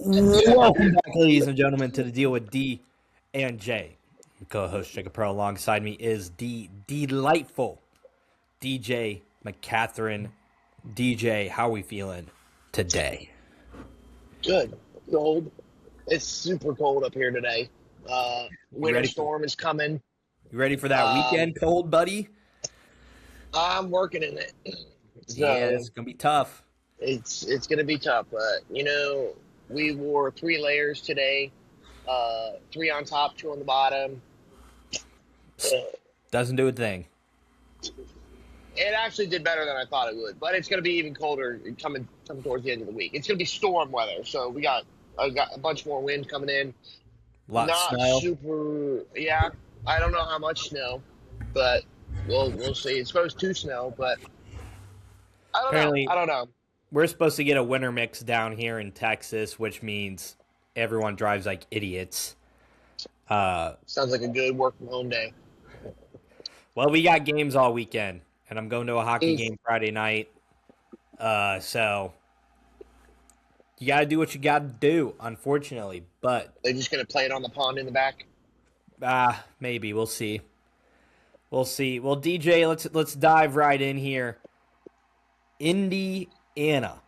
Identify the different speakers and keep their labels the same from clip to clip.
Speaker 1: Welcome back, ladies and gentlemen, to the Deal with D and J. Co-host Jacob Pro. Alongside me is the delightful DJ McCatherine. DJ, how are we feeling today?
Speaker 2: Good. Cold. It's super cold up here today. Winter storm is coming.
Speaker 1: You ready for that weekend cold, buddy?
Speaker 2: I'm working in it. So
Speaker 1: yeah, it's gonna be tough.
Speaker 2: It's gonna be tough, but we wore 3 layers today. 3 on top, 2 on the bottom.
Speaker 1: Doesn't do a thing.
Speaker 2: It actually did better than I thought it would, but it's gonna be even colder coming towards the end of the week. It's gonna be storm weather, so we got a bunch more wind coming in.
Speaker 1: Lot of
Speaker 2: Not
Speaker 1: snow.
Speaker 2: super. Yeah, I don't know how much snow, but we'll see. It's supposed to snow, but I don't know.
Speaker 1: We're supposed to get a winter mix down here in Texas, which means everyone drives like idiots.
Speaker 2: Sounds like a good work from home day.
Speaker 1: Well, we got games all weekend, and I'm going to a hockey game Friday night. So you got to do what you got to do, unfortunately. But
Speaker 2: They're just gonna play it on the pond in the back.
Speaker 1: maybe we'll see. We'll see. Well, DJ, let's dive right in here. Indiana.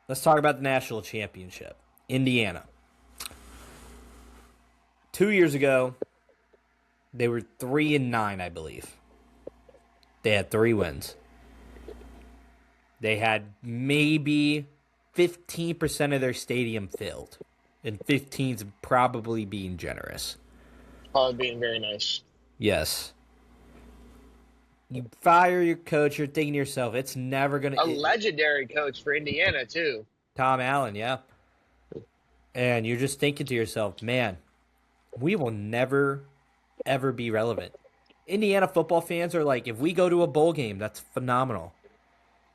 Speaker 1: Let's talk about the national championship. Indiana. 2 years ago, they were 3-9, I believe. They had 3 wins. They had maybe 15% of their stadium filled, and 15's probably being generous.
Speaker 2: Probably being very nice.
Speaker 1: Yes. You fire your coach, you're thinking to yourself, it's never going to...
Speaker 2: A legendary coach for Indiana, too.
Speaker 1: Tom Allen, yeah. And you're just thinking to yourself, man, we will never, ever be relevant. Indiana football fans are like, if we go to a bowl game, that's phenomenal.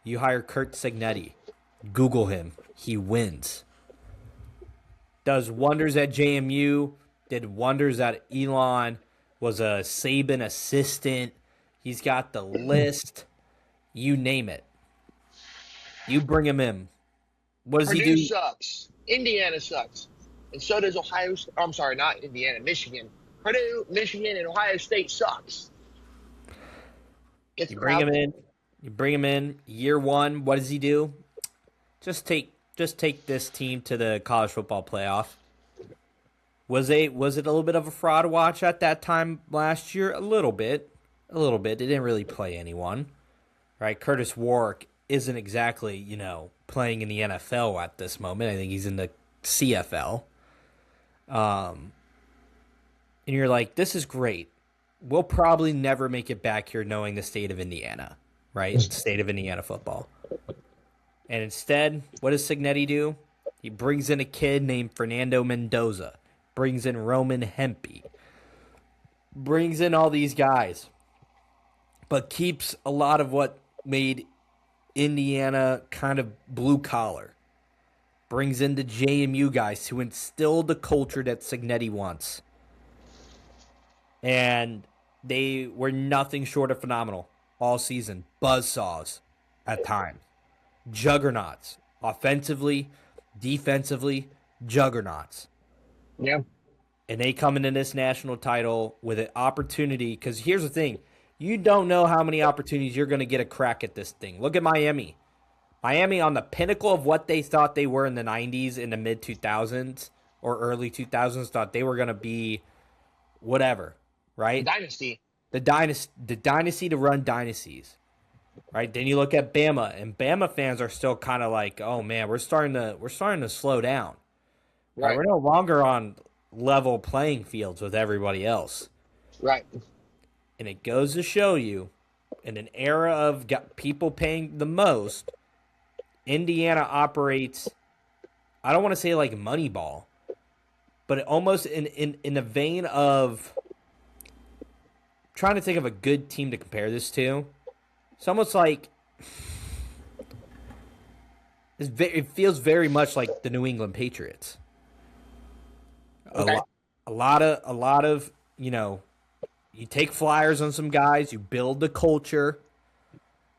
Speaker 1: You hire Kurt Signetti. Google him. He wins. Does wonders at JMU. Did wonders at Elon. Was a Saban assistant. He's got the list. You name it. You bring him in. What does he do?
Speaker 2: Purdue sucks. Indiana sucks. And so does Ohio State. I'm sorry, not Indiana, Michigan. Purdue, Michigan, and Ohio State sucks.
Speaker 1: You bring him in. You bring him in. Year one, what does he do? Just take this team to the college football playoff. Was it a little bit of a fraud watch at that time last year? A little bit. They didn't really play anyone. Right? Curtis Warwick isn't exactly, playing in the NFL at this moment. I think he's in the CFL. And you're like, this is great. We'll probably never make it back here knowing the state of Indiana, right? The state of Indiana football. And instead, what does Signetti do? He brings in a kid named Fernando Mendoza, brings in Roman Hempe, brings in all these guys, but keeps a lot of what made Indiana kind of blue collar. Brings in the JMU guys to instill the culture that Signetti wants. And they were nothing short of phenomenal all season. Buzzsaws at times. Juggernauts. Offensively, defensively, juggernauts.
Speaker 2: Yeah.
Speaker 1: And they come into this national title with an opportunity. Because here's the thing. You don't know how many opportunities you're going to get a crack at this thing. Look at Miami. Miami on the pinnacle of what they thought they were in the 90s, in the mid-2000s or early 2000s, thought they were going to be whatever, right?
Speaker 2: Dynasty.
Speaker 1: The dynasty to run dynasties, right? Then you look at Bama, and Bama fans are still kind of like, oh man, we're starting to slow down. Right? We're no longer on level playing fields with everybody else.
Speaker 2: Right.
Speaker 1: And it goes to show you, in an era of people paying the most, Indiana operates, I don't want to say like Moneyball, but almost in the vein of, trying to think of a good team to compare this to. It's almost like, it feels very much like the New England Patriots.
Speaker 2: Okay.
Speaker 1: A lot of, you take flyers on some guys, you build the culture,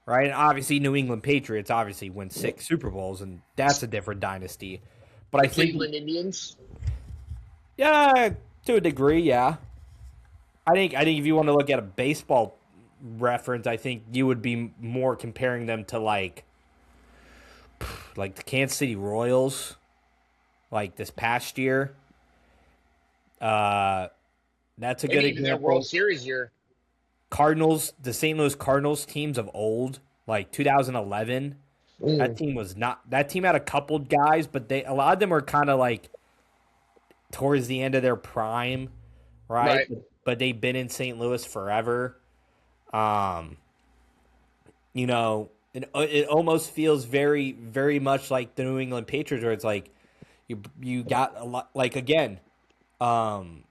Speaker 1: right? And obviously, New England Patriots obviously win 6 Super Bowls, and that's a different dynasty. But
Speaker 2: The
Speaker 1: I think,
Speaker 2: Cleveland Indians.
Speaker 1: yeah, to a degree, yeah. I think if you want to look at a baseball reference, I think you would be more comparing them to like the Kansas City Royals, like this past year. Uh, that's a good
Speaker 2: Maybe even their World
Speaker 1: example.
Speaker 2: Series year.
Speaker 1: Cardinals, the St. Louis Cardinals teams of old, like 2011. That
Speaker 2: Mm,
Speaker 1: team was not. That team had a couple guys, but a lot of them were kind of like towards the end of their prime, right?
Speaker 2: right.
Speaker 1: But they've been in St. Louis forever. Um, it almost feels very, very much like the New England Patriots, where it's like you got a lot. Like again, um,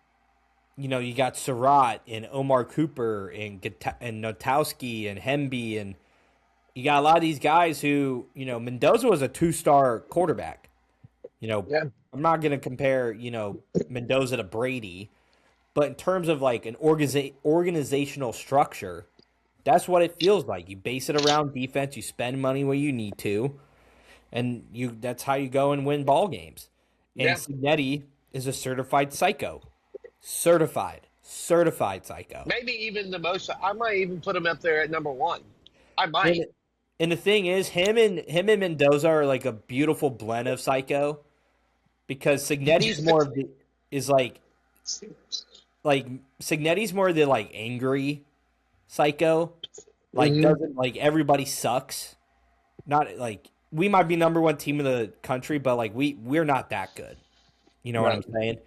Speaker 1: you got Surratt and Omar Cooper and Notowski and Hemby, and you got a lot of these guys who Mendoza was a 2-star quarterback.
Speaker 2: Yeah.
Speaker 1: I'm not going to compare Mendoza to Brady, but in terms of like an organizational structure, that's what it feels like. You base it around defense. You spend money where you need to, and that's how you go and win ball games. And
Speaker 2: Yeah.
Speaker 1: Signetti is a certified psycho. Certified psycho.
Speaker 2: Maybe even the most. I might even put him up there at number one. I
Speaker 1: And
Speaker 2: might.
Speaker 1: and the thing is, him and Mendoza are like a beautiful blend of psycho, because Signetti's more of the is like Signetti's more of the like angry psycho, like
Speaker 2: Hmm.
Speaker 1: doesn't like everybody sucks. Not like we might be number one team in the country, but like we're not that good. You know what I'm
Speaker 2: Right.
Speaker 1: saying?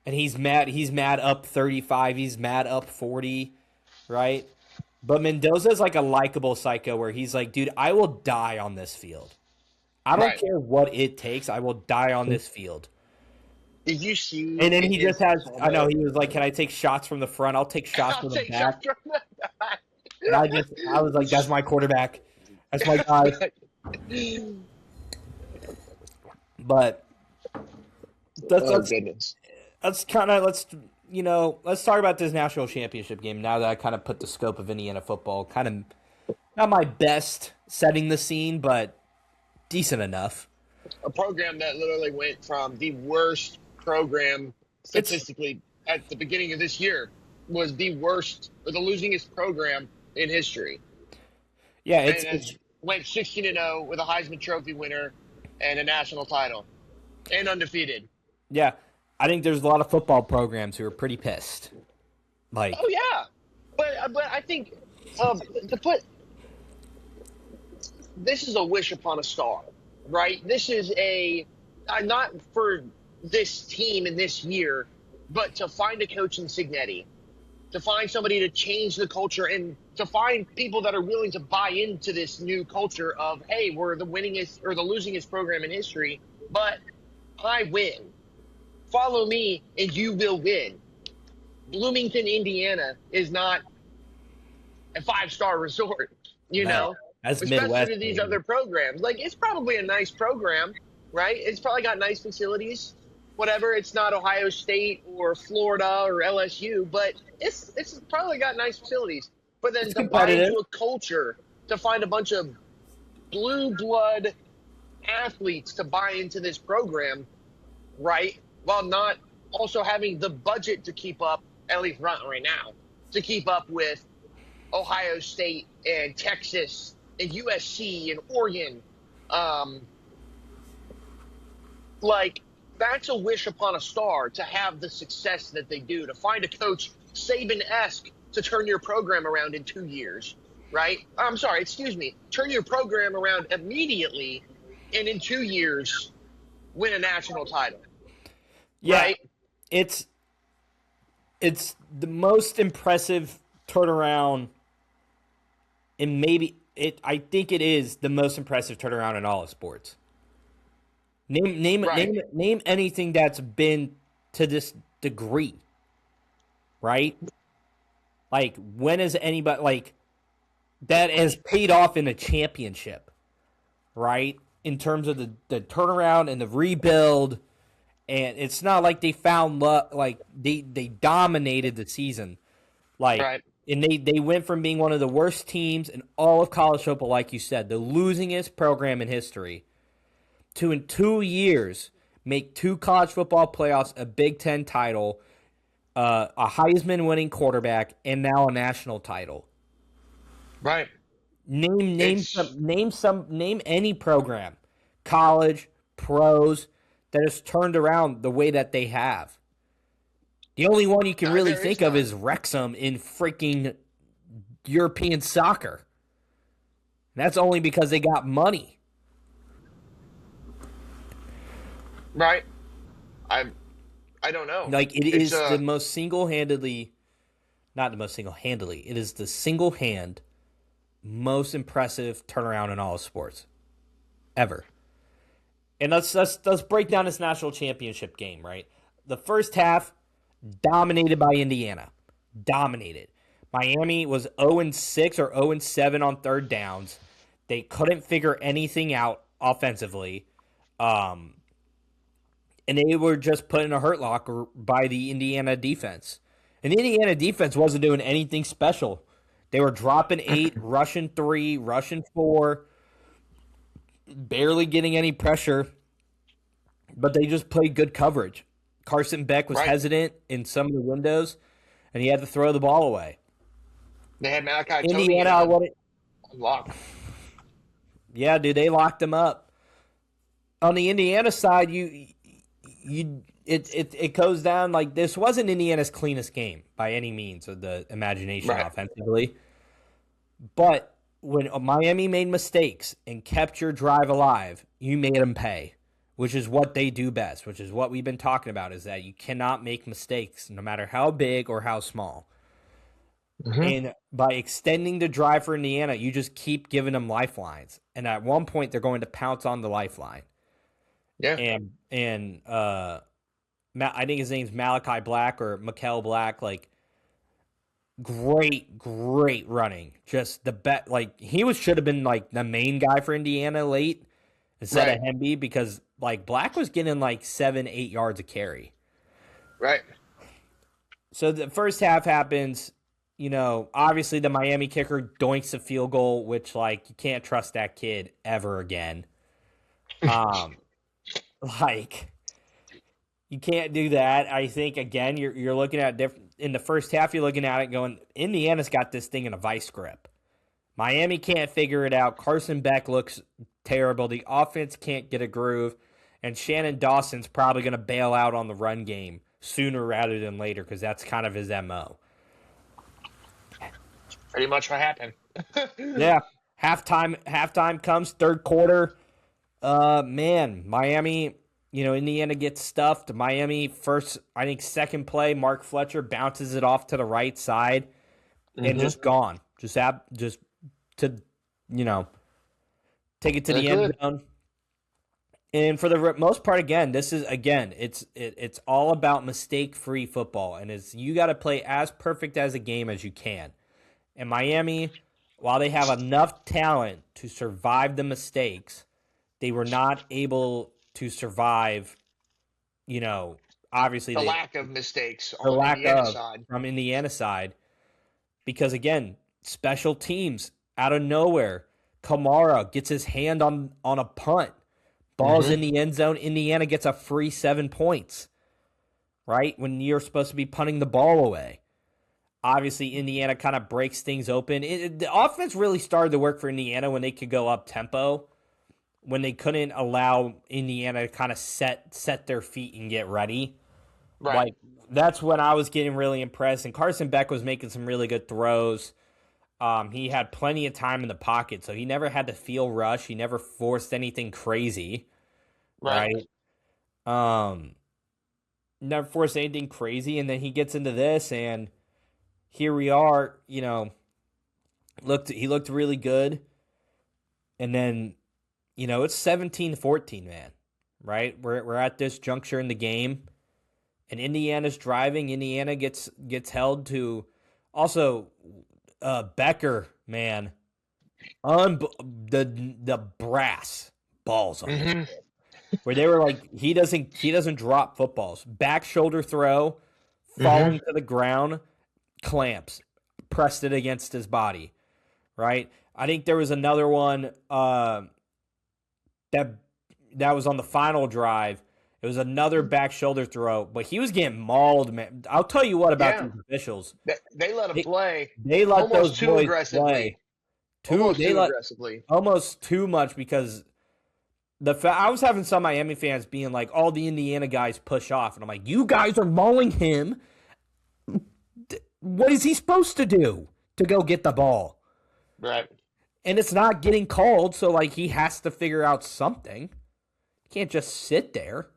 Speaker 1: And he's mad. He's mad up 35. He's mad up 40. Right? But Mendoza's like a likable psycho where he's like, dude, I will die on this field. I don't
Speaker 2: Right.
Speaker 1: care what it takes. I will die on this field.
Speaker 2: Did you see
Speaker 1: And then
Speaker 2: in
Speaker 1: he just
Speaker 2: his
Speaker 1: has, I know,
Speaker 2: comment?
Speaker 1: he was like, can I take shots from the front? I'll take shots
Speaker 2: I'll
Speaker 1: from the
Speaker 2: take
Speaker 1: back.
Speaker 2: shots from the back.
Speaker 1: And I was like, that's my quarterback. That's my guy. But let's,
Speaker 2: Oh
Speaker 1: let's,
Speaker 2: goodness.
Speaker 1: let's kind of, let's talk about this national championship game now that I kind of put the scope of Indiana football. Kind of not my best setting the scene, but decent enough.
Speaker 2: A program that literally went from the worst program
Speaker 1: It's,
Speaker 2: statistically at the beginning of this year was the worst or the losingest program in history,
Speaker 1: yeah,
Speaker 2: and has went 16-0 with a Heisman Trophy winner and a national title and undefeated.
Speaker 1: yeah. I think there's a lot of football programs who are pretty pissed.
Speaker 2: Oh
Speaker 1: Like,
Speaker 2: yeah, but I think to put this is a wish upon a star, right? This is a not for this team in this year, but to find a coach in Signetti, to find somebody to change the culture and to find people that are willing to buy into this new culture of, hey, we're the winningest or the losingest program in history, but I win. Follow me and you will win. Bloomington, Indiana is not a 5-star resort, you
Speaker 1: no,
Speaker 2: know,
Speaker 1: that's
Speaker 2: especially
Speaker 1: Midwest,
Speaker 2: to these
Speaker 1: baby.
Speaker 2: other programs. Like, it's probably a nice program, right? It's probably got nice facilities, whatever. It's not Ohio State or Florida or LSU, but it's probably got nice facilities. But then
Speaker 1: It's
Speaker 2: to buy
Speaker 1: competitive.
Speaker 2: into a culture, to find a bunch of blue blood athletes to buy into this program, right? While not also having the budget to keep up, at least right now, to keep up with Ohio State and Texas and USC and Oregon. Um, like, that's a wish upon a star to have the success that they do, to find a coach Saban-esque to turn your program around in 2 years, right? I'm sorry, excuse me. Turn your program around immediately and in 2 years win a national title,
Speaker 1: Yeah,
Speaker 2: right?
Speaker 1: it's it's the most impressive turnaround, and maybe it. I think it is the most impressive turnaround in all of sports.
Speaker 2: Right.
Speaker 1: Name anything that's been to this degree, right? Like when has anybody like that has paid off in a championship, right? In terms of the turnaround and the rebuild, and it's not like they found luck. Like they dominated the season. Like,
Speaker 2: Right.
Speaker 1: and they went from being one of the worst teams in all of college football, like you said, the losingest program in history, to in 2 years make 2 college football playoffs, a Big Ten title, a Heisman winning quarterback, and now a national title.
Speaker 2: Right.
Speaker 1: Name any program, college, pros, that has turned around the way that they have. The only one you can really think of is Wrexham in freaking European soccer. That's only because they got money.
Speaker 2: Right. I don't know.
Speaker 1: Like, it is the most single-handedly, not the most single-handedly, it is the single-hand most impressive turnaround in all of sports ever. And let's break down this national championship game, right? The first half, dominated by Indiana. Dominated. Miami was 0-6 or 0-7 on third downs. They couldn't figure anything out offensively. And they were just put in a hurt locker by the Indiana defense. And the Indiana defense wasn't doing anything special. They were dropping 8, rushing 3, rushing 4, barely getting any pressure, but they just played good coverage. Carson Beck was hesitant in some of the windows, and he had to throw the ball away.
Speaker 2: They had Malachi
Speaker 1: Indiana,
Speaker 2: Tony locked.
Speaker 1: Yeah, dude, they locked him up. On the Indiana side, it goes down like this wasn't Indiana's cleanest game by any means of the imagination offensively. But when Miami made mistakes and kept your drive alive, you made them pay, which is what they do best, which is what we've been talking about, is that you cannot make mistakes no matter how big or how small. Mm-hmm. And by extending the drive for Indiana, you just keep giving them lifelines. And at one point, they're going to pounce on the lifeline.
Speaker 2: Yeah.
Speaker 1: And I think his name's Malachi Black or Mikel Black. Like, great running. Just the bet. Like, he should have been like the main guy for Indiana late instead of Hemby, because like Black was getting like 7-8 yards a carry.
Speaker 2: Right.
Speaker 1: So the first half happens. You know, obviously the Miami kicker doinks a field goal, which, like, you can't trust that kid ever again. Like, you can't do that. I think, again, you're looking at in the first half, you're looking at it going, Indiana's got this thing in a vice grip. Miami can't figure it out. Carson Beck looks terrible. The offense can't get a groove. And Shannon Dawson's probably going to bail out on the run game sooner rather than later, because that's kind of his MO.
Speaker 2: Pretty much what happened.
Speaker 1: Yeah. Halftime comes, third quarter. Miami, Indiana gets stuffed. Miami second play, Mark Fletcher bounces it off to the right side and just gone. Just to, take it to the end zone. And for the most part, it's all about mistake-free football. And you got to play as perfect as a game as you can. And Miami, while they have enough talent to survive the mistakes, they were not able to survive, obviously
Speaker 2: the lack of mistakes on the Indiana side. From
Speaker 1: Indiana side. Because, again, special teams out of nowhere. Kamara gets his hand on a punt. Ball's in the end zone. Indiana gets a free 7 points, right? When you're supposed to be punting the ball away. Obviously, Indiana kind of breaks things open. The offense really started to work for Indiana when they could go up tempo, when they couldn't allow Indiana to kind of set their feet and get ready.
Speaker 2: Right.
Speaker 1: Like, that's when I was getting really impressed. And Carson Beck was making some really good throws. He had plenty of time in the pocket, so he never had to feel rush. He never forced anything crazy. Right? Never forced anything crazy. And then he gets into this, and here we are, he looked really good. And then, it's 17-14, man, right? We're at this juncture in the game, and Indiana's driving. Indiana gets held to. Also, Becker, man, the brass balls on him, where they were like, he doesn't drop footballs. Back shoulder throw, falling to the ground. Clamps, pressed it against his body, right? I think there was another one that that was on the final drive. It was another back shoulder throw, but he was getting mauled, man. I'll tell you what about
Speaker 2: Yeah.
Speaker 1: these officials.
Speaker 2: They let him play
Speaker 1: They let those
Speaker 2: almost too
Speaker 1: boys
Speaker 2: aggressively.
Speaker 1: play.
Speaker 2: Almost
Speaker 1: They
Speaker 2: too
Speaker 1: let
Speaker 2: aggressively.
Speaker 1: almost too much because I was having some Miami fans being like, all the Indiana guys push off. And I'm like, you guys are mauling him. What is he supposed to do to go get the ball?
Speaker 2: Right.
Speaker 1: And it's not getting called, so like he has to figure out something. He can't just sit there.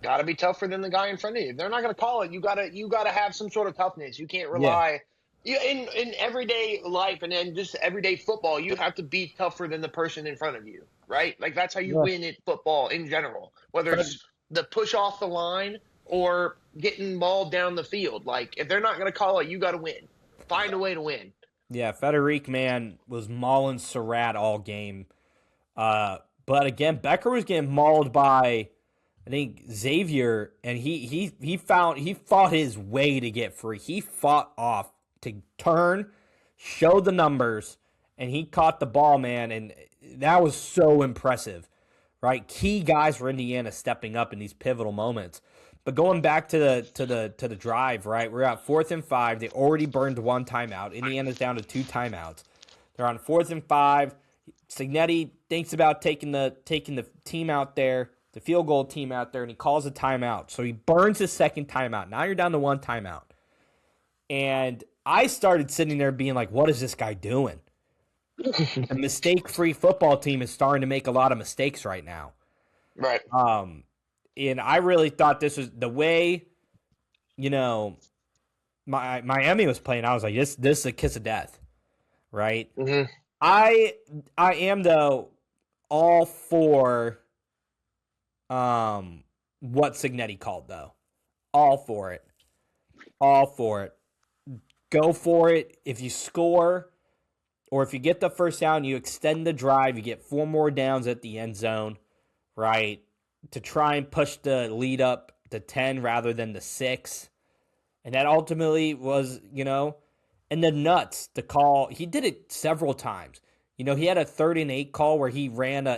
Speaker 2: Got to be tougher than the guy in front of you. They're not going to call it. You got to have some sort of toughness. You can't rely in everyday life and then just everyday football. You have to be tougher than the person in front of you, right? Like that's how you win at football in general. Whether it's the push off the line or getting mauled down the field. Like if they're not going to call it, you got to win. Find a way to win.
Speaker 1: Yeah, Federic, man, was mauling Surratt all game. But again, Becker was getting mauled by, I think, Xavier, and he fought his way to get free. He fought off to turn, show the numbers, and he caught the ball, man, and that was so impressive, right? Key guys for Indiana stepping up in these pivotal moments. But going back to the drive, right? We're at 4th and 5. They already burned one timeout. Indiana's down to 2 timeouts. They're on 4th and 5. Signetti thinks about taking the team out there, the field goal team out there, and he calls a timeout. So he burns his second timeout. Now you're down to 1 timeout. And I started sitting there being like, what is this guy doing? A mistake-free football team is starting to make a lot of mistakes right now.
Speaker 2: Right.
Speaker 1: And I really thought this was the way, Miami was playing. I was like, this is a kiss of death, right?
Speaker 2: Mm-hmm.
Speaker 1: I am though all for what Signetti called though. All for it. Go for it. If you score or if you get the first down, you extend the drive, you get 4 more downs at the end zone, right? To try and push the lead up to 10 rather than the 6. And that ultimately was, and the nuts to call. He did it several times. He had a 3rd and 8 call where he ran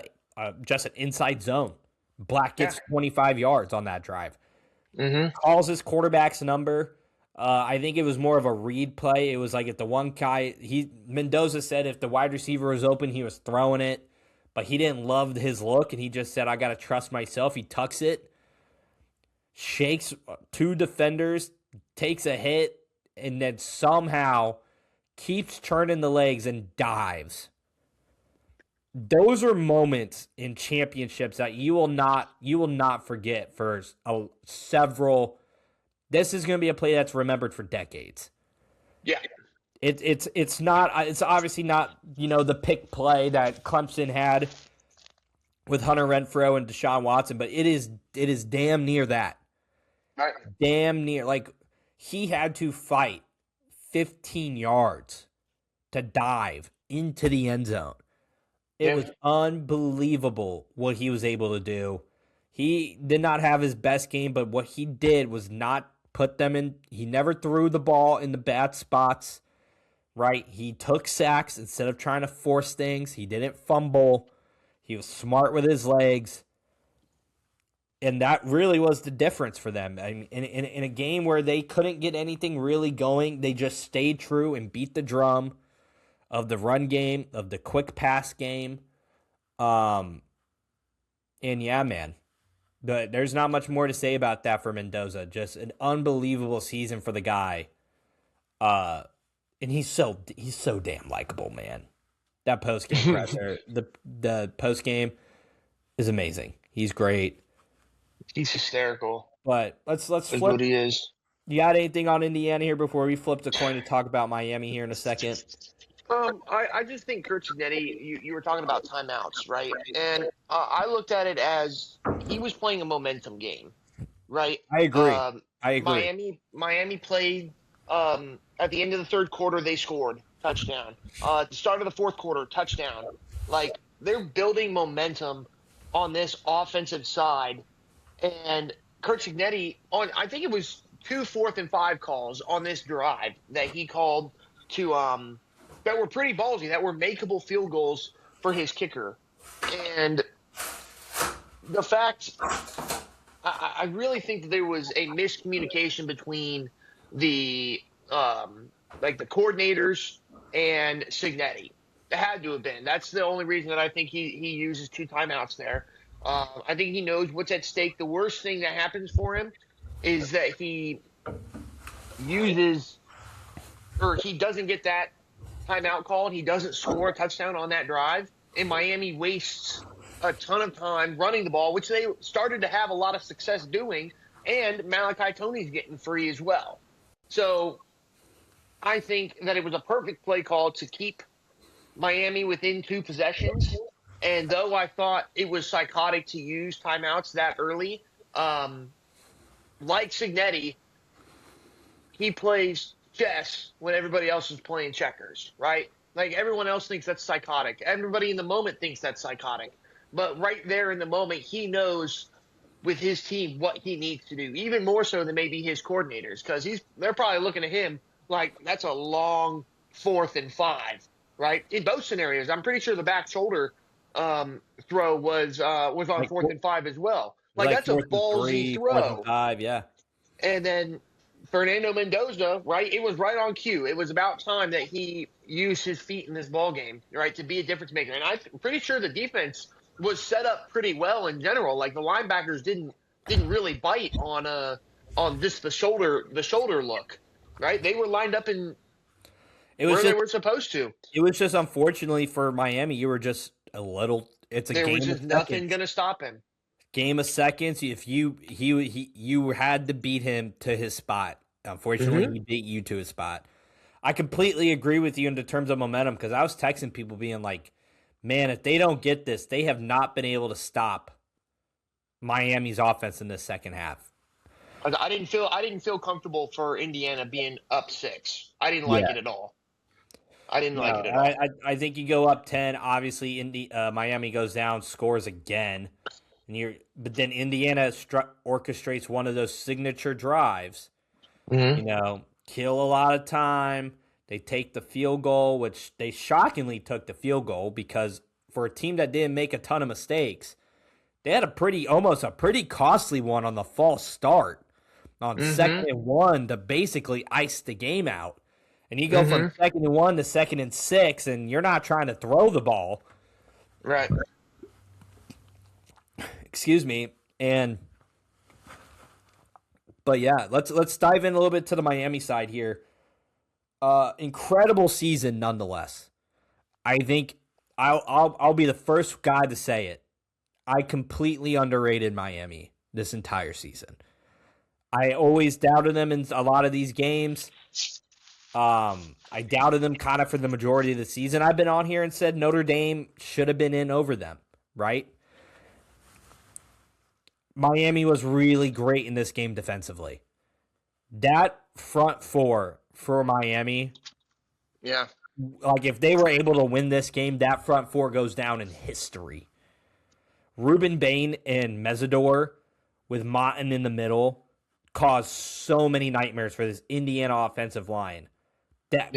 Speaker 1: just an inside zone. Black gets 25 yards on that drive.
Speaker 2: Mm-hmm.
Speaker 1: Calls his quarterback's number. I think it was more of a read play. It was like if the one guy, Mendoza said if the wide receiver was open, he was throwing it. But he didn't love his look, and he just said, I got to trust myself. He tucks it, shakes 2 defenders, takes a hit, and then somehow keeps turning the legs and dives. Those are moments in championships that you will not forget for several. This is going to be a play that's remembered for decades.
Speaker 2: Yeah.
Speaker 1: It's obviously not, the pick play that Clemson had with Hunter Renfrow and Deshaun Watson, but it is damn near that.
Speaker 2: Right.
Speaker 1: Damn near. Like, he had to fight 15 yards to dive into the end zone. It was unbelievable what he was able to do. He did not have his best game, but what he did was not put them in. He never threw the ball in the bad spots. Right, he took sacks instead of trying to force things. He didn't fumble. He was smart with his legs. And that really was the difference for them. I mean, in a game where they couldn't get anything really going, they just stayed true and beat the drum of the run game, of the quick pass game. And yeah, man, there's not much more to say about that for Mendoza. Just an unbelievable season for the guy. And he's so damn likable, man. That post-game presser, the post-game is amazing. He's great.
Speaker 2: He's hysterical.
Speaker 1: But let's
Speaker 2: That's
Speaker 1: flip.
Speaker 2: what he is.
Speaker 1: You got anything on Indiana here before we flip the coin to talk about Miami here in a second?
Speaker 2: I just think Kurt Signetti, you were talking about timeouts, right? And I looked at it as he was playing a momentum game, right?
Speaker 1: I agree.
Speaker 2: Miami played at the end of the 3rd quarter, they scored touchdown. At the start of the 4th quarter, touchdown. Like, they're building momentum on this offensive side. And Kurt Signetti, I think it was 2 4th and 5 calls on this drive that he called to that were pretty ballsy, that were makeable field goals for his kicker. And the fact I really think that there was a miscommunication between the like the coordinators and Signetti. It had to have been. That's the only reason that I think he uses two timeouts there. I think he knows what's at stake. The worst thing that happens for him is that he uses or he doesn't get that timeout called. He doesn't score a touchdown on that drive, and Miami wastes a ton of time running the ball, which they started to have a lot of success doing, and Malachi Tony's getting free as well. So I think that it was a perfect play call to keep Miami within two possessions. And though I thought it was psychotic to use timeouts that early, like Signetti, he plays chess when everybody else is playing checkers, right? Like everyone else thinks that's psychotic. Everybody in the moment thinks that's psychotic. But right there in the moment, he knows with his team what he needs to do, even more so than maybe his coordinators, because they're probably looking at him like that's a long 4th and 5, right? In both scenarios, I'm pretty sure the back shoulder throw was on like 4th and 5 as well. Like that's a ballsy throw.
Speaker 1: 4th and 5, yeah.
Speaker 2: And then Fernando Mendoza, right? It was right on cue. It was about time that he used his feet in this ball game, right, to be a difference maker. And I'm pretty sure the defense was set up pretty well in general. Like the linebackers didn't really bite on just the shoulder look, right? They were lined up in where they were supposed to.
Speaker 1: It was just unfortunately for Miami, you were just a little. It's a
Speaker 2: there
Speaker 1: game.
Speaker 2: Was just nothing going to stop him.
Speaker 1: Game of seconds. If you had to beat him to his spot. Unfortunately, he beat you to his spot. I completely agree with you in the terms of momentum because I was texting people being like, man, if they don't get this, they have not been able to stop Miami's offense in the second half.
Speaker 2: I didn't feel comfortable for Indiana being up 6. I didn't like it at all. I didn't like it at all.
Speaker 1: I think you go up 10. Obviously, Miami goes down, scores again, but then Indiana orchestrates one of those signature drives. Kill a lot of time. They take the field goal, which they shockingly took the field goal because for a team that didn't make a ton of mistakes, they had almost a pretty costly one on the false start on 2nd and 1 to basically ice the game out. And you go from 2nd and 1 to 2nd and 6, and you're not trying to throw the ball.
Speaker 2: Right.
Speaker 1: Excuse me. But yeah, let's dive in a little bit to the Miami side here. Incredible season nonetheless. I think I'll be the first guy to say it. I completely underrated Miami this entire season. I always doubted them in a lot of these games. I doubted them kind of for the majority of the season. I've been on here and said Notre Dame should have been in over them, right? Miami was really great in this game defensively. That front four for Miami,
Speaker 2: yeah,
Speaker 1: like if they were able to win this game, that front four goes down in history. Ruben Bain and Mesidor with Martin in the middle caused so many nightmares for this Indiana offensive line. That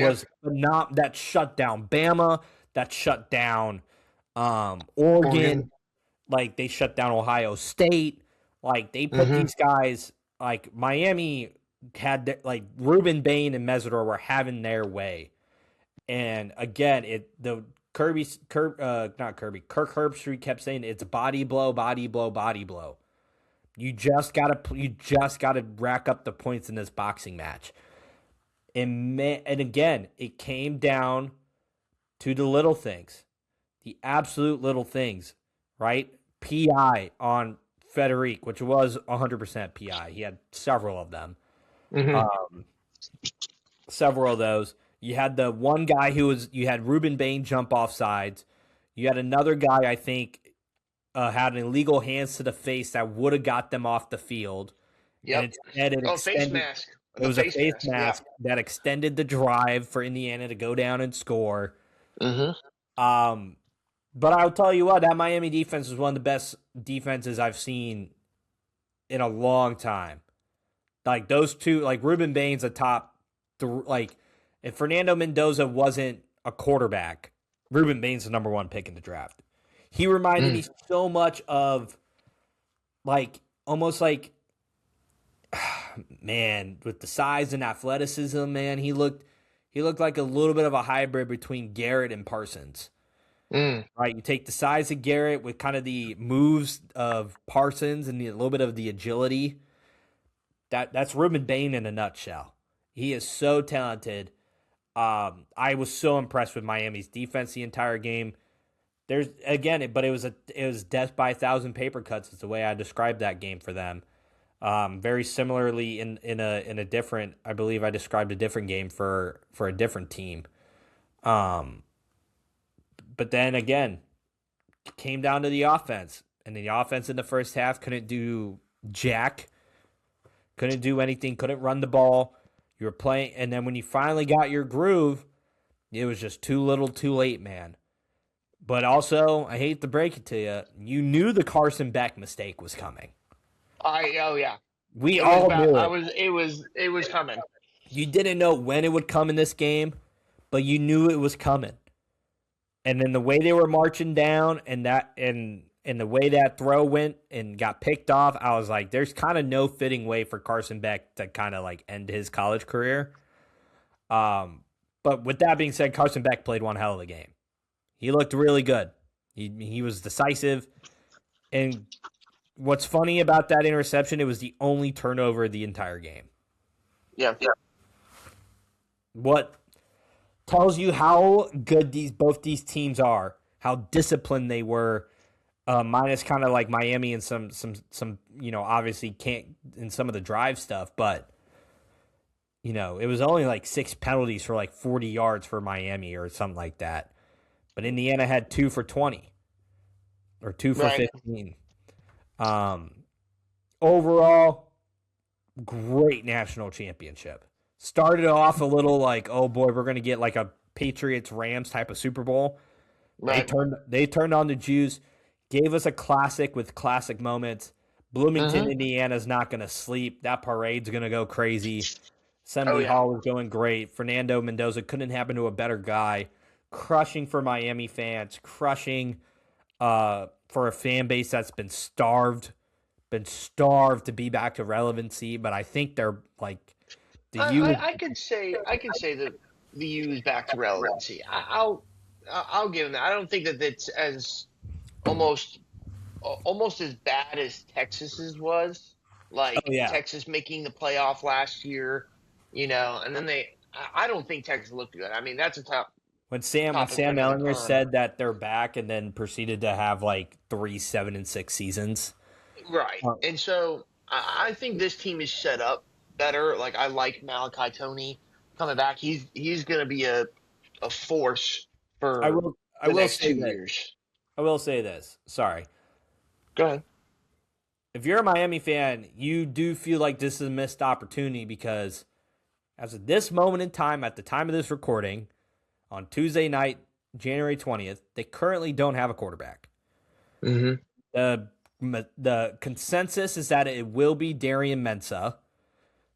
Speaker 1: shut down Bama, that shut down Oregon. Like they shut down Ohio State. Like they put these guys, like Miami had Ruben Bain and Mesidor were having their way. And again, Kirk Herbstreit kept saying it's body blow, body blow, body blow. You just gotta rack up the points in this boxing match. And again, it came down to the little things, the absolute little things, right? PI on Federic, which was 100% PI. He had several of them. Several of those. You had the one guy you had Ruben Bain jump off sides. You had another guy, I think, had an illegal hands to the face that would have got them off the field.
Speaker 2: Yep. Face mask.
Speaker 1: It was a face mask that extended the drive for Indiana to go down and score. But I'll tell you what, that Miami defense is one of the best defenses I've seen in a long time. Like those two, like Ruben Bain's a top, if Fernando Mendoza wasn't a quarterback, Ruben Bain's the number 1 pick in the draft. He reminded me so much of like almost like man, with the size and athleticism, man, he looked like a little bit of a hybrid between Garrett and Parsons.
Speaker 2: Mm.
Speaker 1: Right, you take the size of Garrett with kind of the moves of Parsons and a little bit of the agility. That's Ruben Bain in a nutshell. He is so talented. I was so impressed with Miami's defense the entire game. There's again, but it was death by a thousand paper cuts. Is the way I described that game for them. Very similarly in a different, I believe I described a different game for a different team. Um, but then again, came down to the offense, and the offense in the first half couldn't do jack, couldn't do anything, couldn't run the ball. You were playing, and then when you finally got your groove, it was just too little, too late, man. But also, I hate to break it to you, you knew the Carson Beck mistake was coming.
Speaker 2: Oh yeah,
Speaker 1: We
Speaker 2: it was
Speaker 1: all
Speaker 2: bad.
Speaker 1: knew it.
Speaker 2: It was coming.
Speaker 1: You didn't know when it would come in this game, but you knew it was coming. And then the way they were marching down and the way that throw went and got picked off, I was like, there's kind of no fitting way for Carson Beck to kind of like end his college career. But with that being said, Carson Beck played one hell of a game. He looked really good. He was decisive. And what's funny about that interception, it was the only turnover of the entire game.
Speaker 2: Yeah.
Speaker 1: What tells you how good both these teams are, how disciplined they were, minus kind of like Miami and some obviously can't in some of the drive stuff, but it was only like 6 penalties for like 40 yards for Miami or something like that. But Indiana had 2 for 20 or 2 for 15. Overall, great national championship. Started off a little like, oh boy, we're going to get like a Patriots-Rams type of Super Bowl.
Speaker 2: Right.
Speaker 1: They turned on the Jews, gave us a classic with classic moments. Bloomington, Indiana's not going to sleep. That parade's going to go crazy. Assembly Hall was going great. Fernando Mendoza couldn't happen to a better guy. Crushing for Miami fans. Crushing for a fan base that's been starved to be back to relevancy. But I think they're like the U.
Speaker 2: I could say that the U is back to relevancy. I'll give them that. I don't think that it's as almost as bad as Texas's was. Like Texas making the playoff last year, and then I don't think Texas looked good. I mean, that's a top.
Speaker 1: When Sam Ellinger said that they're back and then proceeded to have like 3 7-6 seasons.
Speaker 2: Right. And so I think this team is set up better. Like I like Malachi Toney coming back. He's going to be a force for the next 2 years.
Speaker 1: I will say this. Sorry.
Speaker 2: Go ahead.
Speaker 1: If you're a Miami fan, you do feel like this is a missed opportunity because as of this moment in time, at the time of this recording, on Tuesday night, January 20th, they currently don't have a quarterback.
Speaker 2: Mm-hmm.
Speaker 1: The consensus is that it will be Darian Mensah,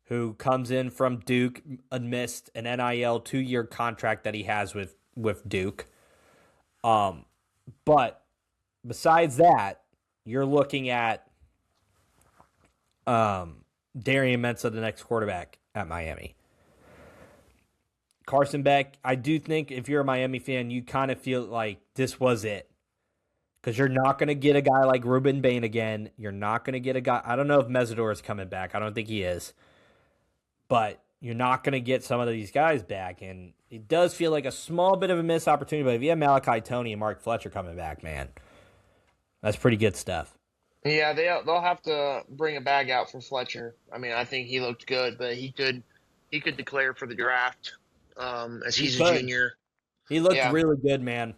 Speaker 1: who comes in from Duke amidst an NIL 2-year contract that he has with Duke. But besides that, you're looking at Darian Mensah, the next quarterback at Miami. Carson Beck, I do think if you're a Miami fan, you kind of feel like this was it. Because you're not going to get a guy like Ruben Bain again. You're not going to get a guy. I don't know if Mesidor is coming back. I don't think he is. But you're not going to get some of these guys back. And it does feel like a small bit of a missed opportunity. But if you have Malachi Toney and Mark Fletcher coming back, man, that's pretty good stuff.
Speaker 2: Yeah, they'll have to bring a bag out for Fletcher. I mean, I think he looked good, but he could declare for the draft. As he's a junior.
Speaker 1: He looked really good, man.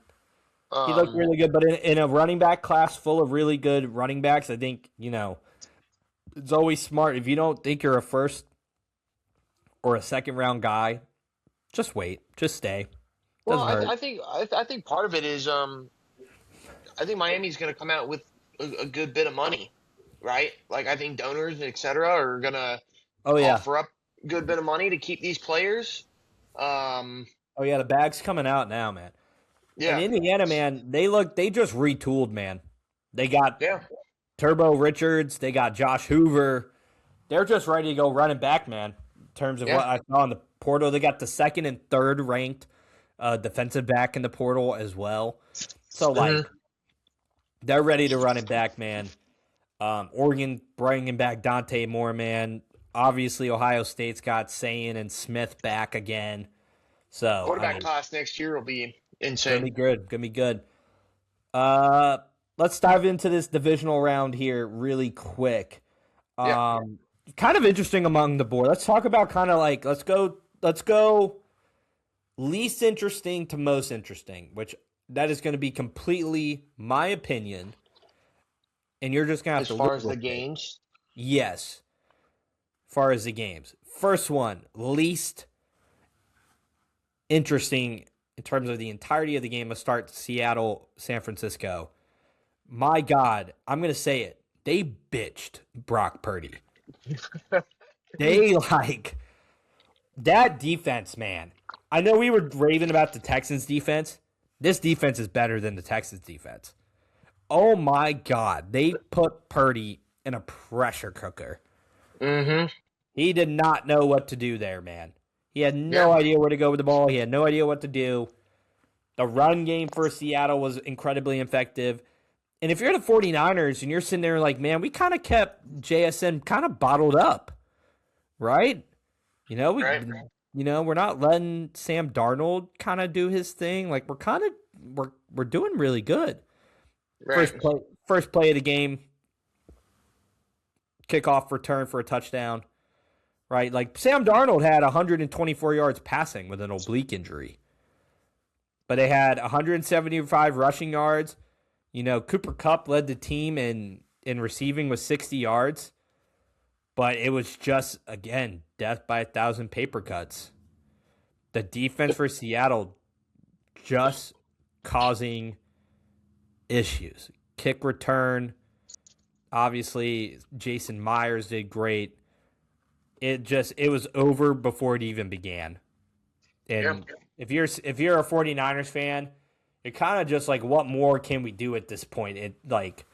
Speaker 1: He looked really good, but in a running back class full of really good running backs, I think, it's always smart. If you don't think you're a first or a second round guy, just wait. Just stay.
Speaker 2: Doesn't hurt. I think part of it is I think Miami's going to come out with a good bit of money, right? Like I think donors, et cetera, are going to offer up a good bit of money to keep these players.
Speaker 1: The bag's coming out now, man.
Speaker 2: Yeah.
Speaker 1: And Indiana, man, they just retooled, man. They got Turbo Richards. They got Josh Hoover. They're just ready to go running back, man. In terms of
Speaker 2: Yeah.
Speaker 1: what I saw in the portal, they got the second and third ranked defensive back in the portal as well. So,
Speaker 2: Mhm.
Speaker 1: like, they're ready to run it back, man. Oregon bringing back Dante Moore, man. Obviously, Ohio State's got Sayin and Smith back again. So, I
Speaker 2: Quarterback
Speaker 1: mean,
Speaker 2: class next year will be
Speaker 1: gonna
Speaker 2: insane.
Speaker 1: be good. Gonna be good. Uh, let's dive into this divisional round here really quick.
Speaker 2: Yeah.
Speaker 1: Um, kind of interesting among the board. Let's talk about kind of like let's go least interesting to most interesting, which that is going to be completely my opinion, and you're just gonna have
Speaker 2: As
Speaker 1: to live
Speaker 2: far as the
Speaker 1: with it.
Speaker 2: games,
Speaker 1: Yes, far as the games. First one, least interesting in terms of the entirety of the game. Let's start Seattle, San Francisco. My God, I'm gonna say it. They bitched Brock Purdy. They like that defense, man. I know we were raving about the Texans defense. This defense is better than the Texans defense. Oh my God. They put Purdy in a pressure cooker.
Speaker 2: hmm
Speaker 1: He did not know what to do there, man. He had
Speaker 2: yeah,
Speaker 1: no idea where to go with the ball. He had no idea what to do. The run game for Seattle was incredibly effective. And if you're the 49ers and you're sitting there like, man, we kind of kept JSN kind of bottled up, right? You know, we
Speaker 2: right,
Speaker 1: we're not letting Sam Darnold kind of do his thing. Like we're doing really good.
Speaker 2: right.
Speaker 1: First play of the game, kickoff return for a touchdown, right? Like Sam Darnold had 124 yards passing with an oblique injury. But they had 175 rushing yards. You know, Cooper Kupp led the team in receiving with 60 yards. But it was just, again, death by 1,000 paper cuts. The defense for Seattle just causing issues. Kick return, obviously, Jason Myers did great. It was over before it even began.
Speaker 2: Yeah.
Speaker 1: And if you're a 49ers fan, you're kind of just like, what more can we do at this point? It like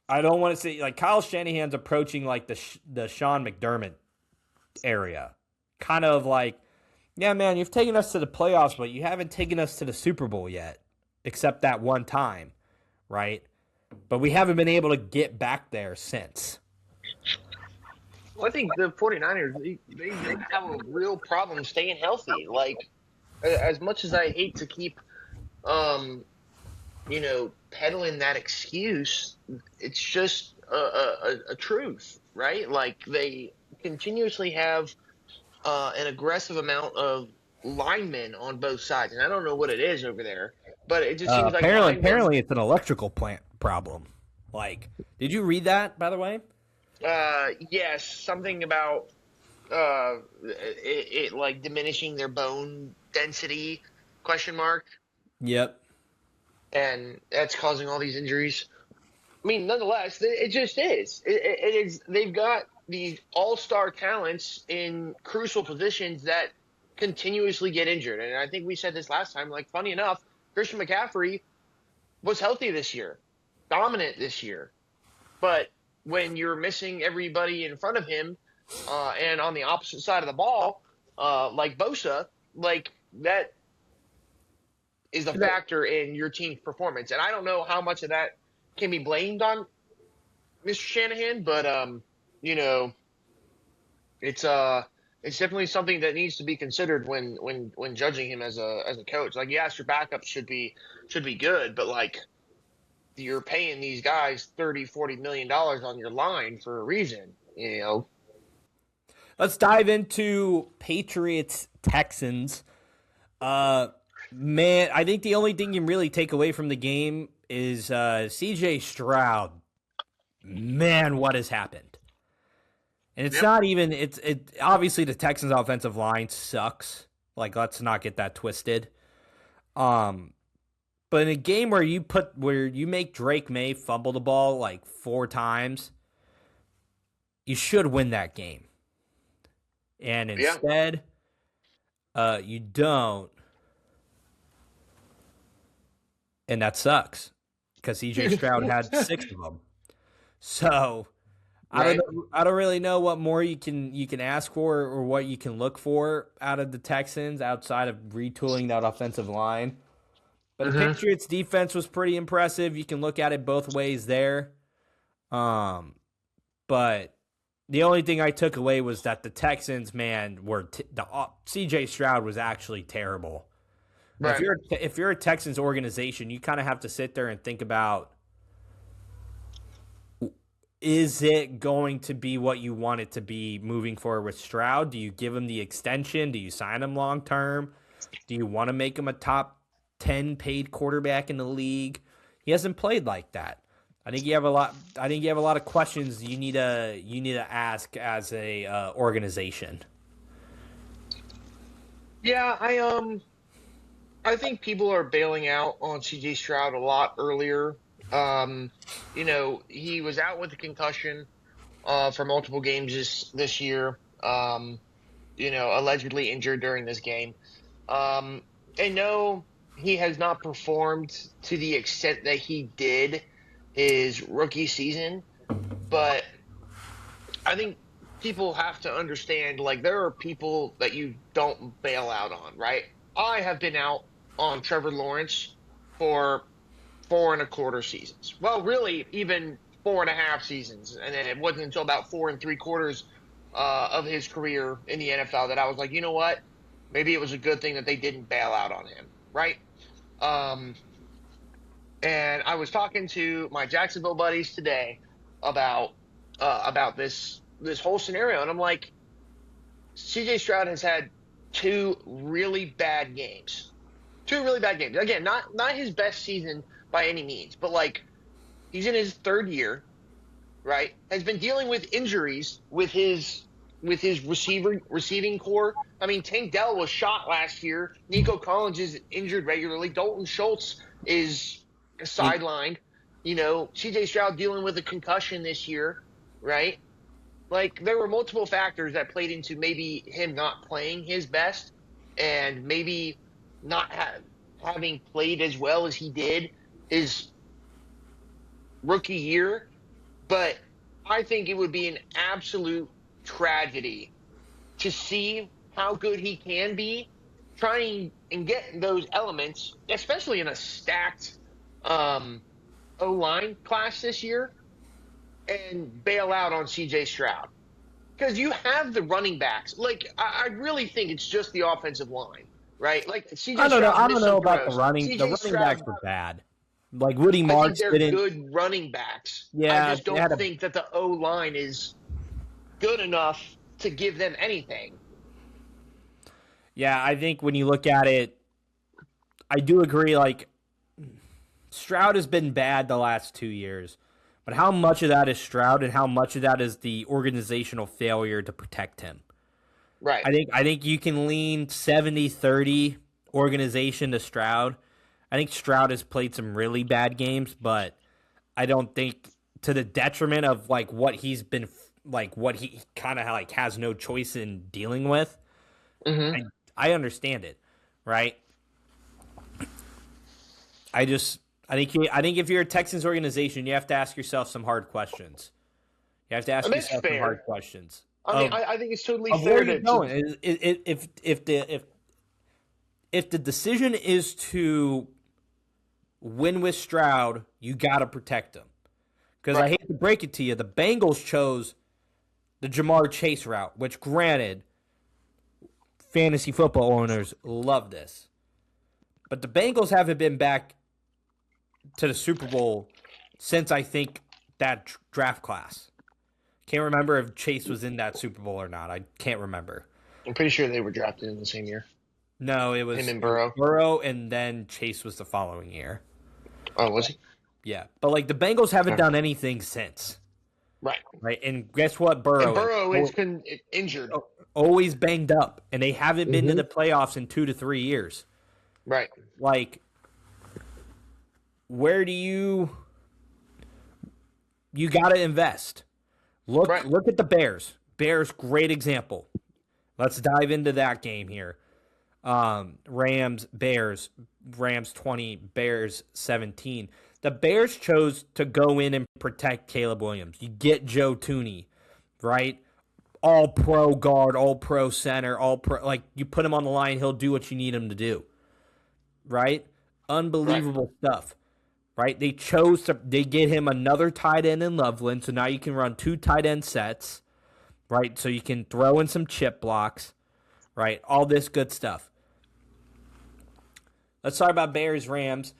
Speaker 1: I don't want to say like Kyle Shanahan's approaching like the Sean McDermott area, kind of like, yeah, man, you've taken us to the playoffs, but you haven't taken us to the Super Bowl yet, except that one time, right? But we haven't been able to get back there since.
Speaker 2: Well, I think the 49ers, they have a real problem staying healthy. Like, as much as I hate to keep, um, peddling that excuse, it's just a truth, right? Like, they continuously have an aggressive amount of linemen on both sides. And I don't know what it is over there, but it just seems like linemen.
Speaker 1: Apparently, it's an electrical plant problem. Like, did you read that, by the way?
Speaker 2: Yes, something about it like diminishing their bone density, question mark,
Speaker 1: Yep.
Speaker 2: and that's causing all these injuries. I mean, nonetheless, it just is. It is. They've got these all-star talents in crucial positions that continuously get injured, and I think we said this last time. Like, funny enough, Christian McCaffrey was healthy this year, dominant this year, but when you're missing everybody in front of him, and on the opposite side of the ball, like Bosa, like that is a factor in your team's performance. And I don't know how much of that can be blamed on Mr. Shanahan, but you know, it's it's definitely something that needs to be considered when judging him as a coach. Like, yes, your backup should be good, but like you're paying these guys 30-40 million dollars on your line for a reason, you know.
Speaker 1: Let's dive into Patriots Texans. Man, I think the only thing you can really take away from the game is CJ Stroud. Man, what has happened? And it's
Speaker 2: Yep.
Speaker 1: not even it obviously the Texans offensive line sucks. Like, let's not get that twisted. Um but in a game where you make Drake May fumble the ball like 4 times, you should win that game. And
Speaker 2: Yeah.
Speaker 1: instead, you don't, and that sucks. because C.J. Stroud had 6 of them. So
Speaker 2: Right.
Speaker 1: I don't really know what more you can ask for or what you can look for out of the Texans outside of retooling that offensive line. But the
Speaker 2: Mm-hmm.
Speaker 1: Patriots defense was pretty impressive. You can look at it both ways there. But the only thing I took away was that the Texans, man, were C.J. Stroud was actually terrible.
Speaker 2: Right.
Speaker 1: If you're a Texans organization, you kind of have to sit there and think about, is it going to be what you want it to be moving forward with Stroud? Do you give him the extension? Do you sign him long term? Do you want to make him a top 10 paid quarterback in the league? He hasn't played like that. I think you have a lot of questions you need to ask as a organization.
Speaker 2: Yeah, I think people are bailing out on CJ Stroud a lot earlier. He was out with a concussion for multiple games this year. Allegedly injured during this game. And no, he has not performed to the extent that he did his rookie season, but I think people have to understand, like, there are people that you don't bail out on, right? I have been out on Trevor Lawrence for 4.25 seasons. Well, really, even 4.5 seasons. And then it wasn't until about 4.75 of his career in the NFL that I was like, you know what? Maybe it was a good thing that they didn't bail out on him, right? And I was talking to my Jacksonville buddies today about this whole scenario, and I'm like, CJ Stroud has had 2 really bad games. 2 really bad games. Again, not his best season by any means, but like, he's in his 3rd year, right? Has been dealing with injuries with his receiving core. I mean, Tank Dell was shot last year. Nico Collins is injured regularly. Dalton Schultz is sidelined. CJ Stroud dealing with a concussion this year, right? Like, there were multiple factors that played into maybe him not playing his best and maybe not having played as well as he did his rookie year. But I think it would be an absolute tragedy to see how good he can be, trying and get those elements, especially in a stacked O-line class this year, and bail out on CJ Stroud. Because you have the running backs. Like, I really think it's just the offensive line, right? Like, CJ Stroud
Speaker 1: I don't
Speaker 2: missed
Speaker 1: know
Speaker 2: some
Speaker 1: about the
Speaker 2: throws.
Speaker 1: running. The running backs were bad. Like Woody
Speaker 2: I think
Speaker 1: Marks
Speaker 2: they're
Speaker 1: didn't.
Speaker 2: good running backs.
Speaker 1: Yeah,
Speaker 2: I just don't think that the O-line is good enough to give them anything.
Speaker 1: Yeah, I think when you look at it, I do agree. Like, Stroud has been bad the last 2 years, but how much of that is Stroud and how much of that is the organizational failure to protect him?
Speaker 2: Right.
Speaker 1: I think you can lean 70-30 organization to Stroud. I think Stroud has played some really bad games, but I don't think to the detriment of like what he's been like, what he kind of like has no choice in dealing with.
Speaker 2: Mm-hmm.
Speaker 1: I understand it, right? I think if you're a Texans organization, you have to ask yourself some hard questions. You have to ask yourself some hard questions.
Speaker 2: I think it's totally
Speaker 1: of
Speaker 2: fair
Speaker 1: where you're going. If the decision is to win with Stroud, you got to protect him. Because I hate to break it to you, the Bengals chose the Jamar Chase route, which, granted, fantasy football owners love this. But the Bengals haven't been back to the Super Bowl since, I think, that draft class. Can't remember if Chase was in that Super Bowl or not. I can't remember.
Speaker 2: I'm pretty sure they were drafted in the same year.
Speaker 1: No, it was
Speaker 2: him and Burrow.
Speaker 1: Burrow, and then Chase was the following year.
Speaker 2: Oh, was he?
Speaker 1: Yeah, but like the Bengals haven't done anything since. Right, and guess what?
Speaker 2: Burrow has been injured,
Speaker 1: always banged up, and they haven't been to the playoffs in 2 to 3 years.
Speaker 2: Right.
Speaker 1: Like, where do you got to invest? Look at the Bears. Bears, great example. Let's dive into that game here. Rams, Bears, Rams 20, Bears 17. The Bears chose to go in and protect Caleb Williams. You get Joe Tooney, right? All pro guard, all pro center, all pro. Like, you put him on the line, he'll do what you need him to do, right? Unbelievable stuff, right? They get him another tight end in Loveland, so now you can run 2 tight end sets, right? So you can throw in some chip blocks, right? All this good stuff. Let's talk about Bears-Rams.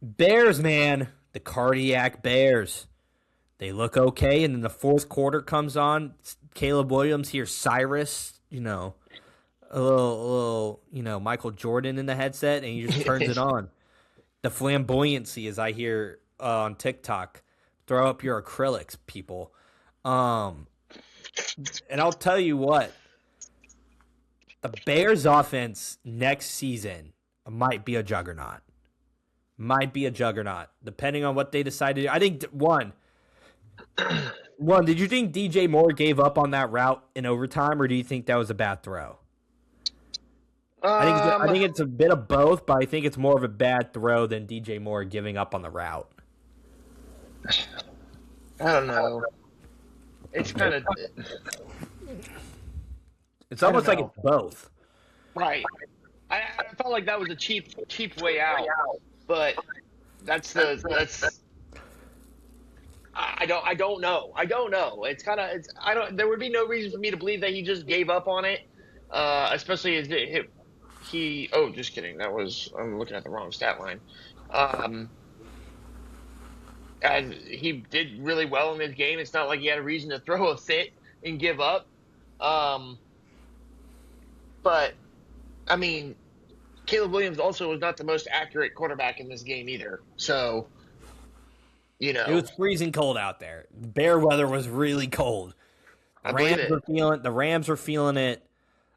Speaker 1: Bears, man, the cardiac Bears. They look okay, and then the fourth quarter comes on. Caleb Williams hears Cyrus, a little, Michael Jordan in the headset, and he just turns it on. The flamboyancy, as I hear on TikTok. Throw up your acrylics, people. And I'll tell you what, the Bears offense next season might be a juggernaut. Depending on what they decide to do. I think, one, did you think DJ Moore gave up on that route in overtime, or do you think that was a bad throw? I think it's a bit of both, but I think it's more of a bad throw than DJ Moore giving up on the route.
Speaker 2: I don't know. It's kind of...
Speaker 1: It's almost like it's both.
Speaker 2: Right. I felt like that was a cheap way out, but that's I don't know. It's kind of there would be no reason for me to believe that he just gave up on it, especially as just kidding. I'm looking at the wrong stat line. And he did really well in this game. It's not like he had a reason to throw a fit and give up. But I mean, Caleb Williams also was not the most accurate quarterback in this game either. So, it
Speaker 1: was freezing cold out there. Bear weather was really cold. The Rams were feeling it.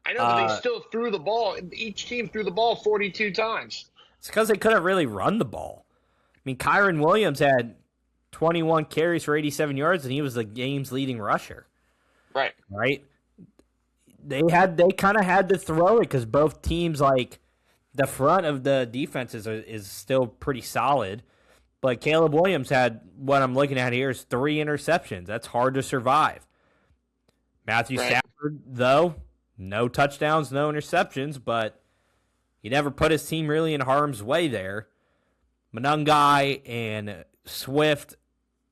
Speaker 2: I know, but they still threw the ball. Each team threw the ball 42 times.
Speaker 1: It's because they couldn't really run the ball. I mean, Kyron Williams had 21 carries for 87 yards, and he was the game's leading rusher. Right. They kind of had to throw it because both teams, like, the front of the defense is still pretty solid. But Caleb Williams had, what I'm looking at here, is 3 interceptions. That's hard to survive. Matthew Stafford, though, no touchdowns, no interceptions, but he never put his team really in harm's way there. Monangai and Swift,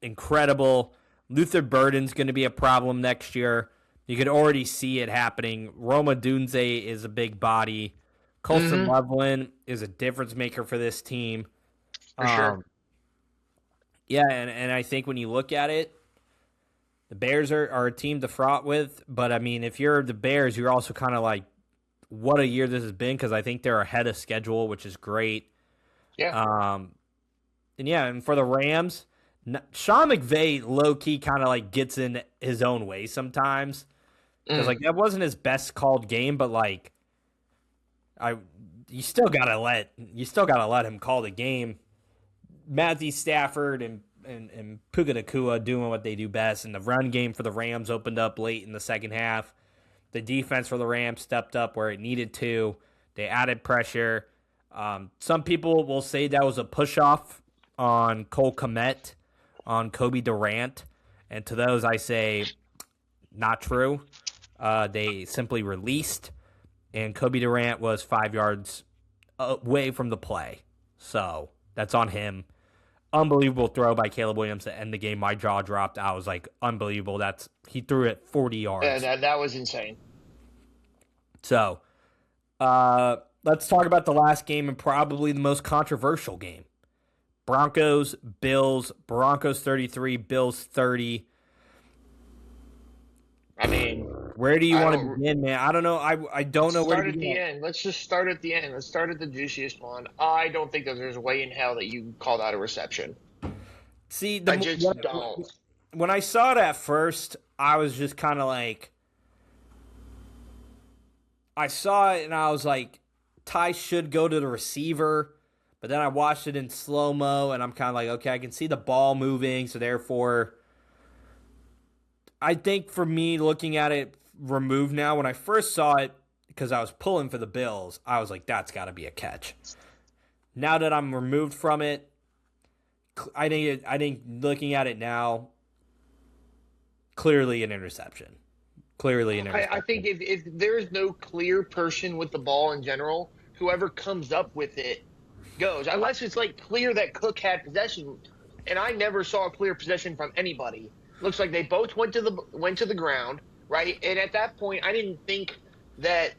Speaker 1: incredible. Luther Burden's going to be a problem next year. You could already see it happening. Roma Dunze is a big body. Colson Loveland is a difference maker for this team.
Speaker 2: For sure.
Speaker 1: Yeah, and I think when you look at it, the Bears are a team to fraught with. But, I mean, if you're the Bears, you're also kind of like, what a year this has been, because I think they're ahead of schedule, which is great.
Speaker 2: Yeah.
Speaker 1: And for the Rams, Sean McVay low-key kind of like gets in his own way sometimes. Because, that wasn't his best called game, but, you still gotta let him call the game. Matthew Stafford and Puka Nacua doing what they do best, and the run game for the Rams opened up late in the second half. The defense for the Rams stepped up where it needed to. They added pressure. Some people will say that was a push-off on Cole Kmet, on Kobe Durant, and to those I say, not true. They simply released, and Kobe Durant was 5 yards away from the play. So that's on him. Unbelievable throw by Caleb Williams to end the game. My jaw dropped. I was like, unbelievable. He threw it 40 yards.
Speaker 2: Yeah, that was insane.
Speaker 1: So, let's talk about the last game and probably the most controversial game. Broncos, Bills. Broncos 33, Bills 30.
Speaker 2: I mean,
Speaker 1: where do you want to begin, man? I don't know. I don't know where to begin.
Speaker 2: Start at the end. Let's just start at the end. Let's start at the juiciest one. I don't think that there's a way in hell that you call that a reception.
Speaker 1: See,
Speaker 2: I just don't.
Speaker 1: When I saw it at first, I was just kind of like, I saw it and I was like, Ty should go to the receiver. But then I watched it in slow-mo and I'm kind of like, okay, I can see the ball moving, so therefore, I think for me, looking at it removed now, when I first saw it, because I was pulling for the Bills, I was like, that's got to be a catch. Now that I'm removed from it, I think looking at it now, clearly an interception. Clearly an interception.
Speaker 2: I think if there's no clear person with the ball in general, whoever comes up with it goes. Unless it's like clear that Cook had possession, and I never saw a clear possession from anybody. Looks like they both went to the ground, right? And at that point, I didn't think that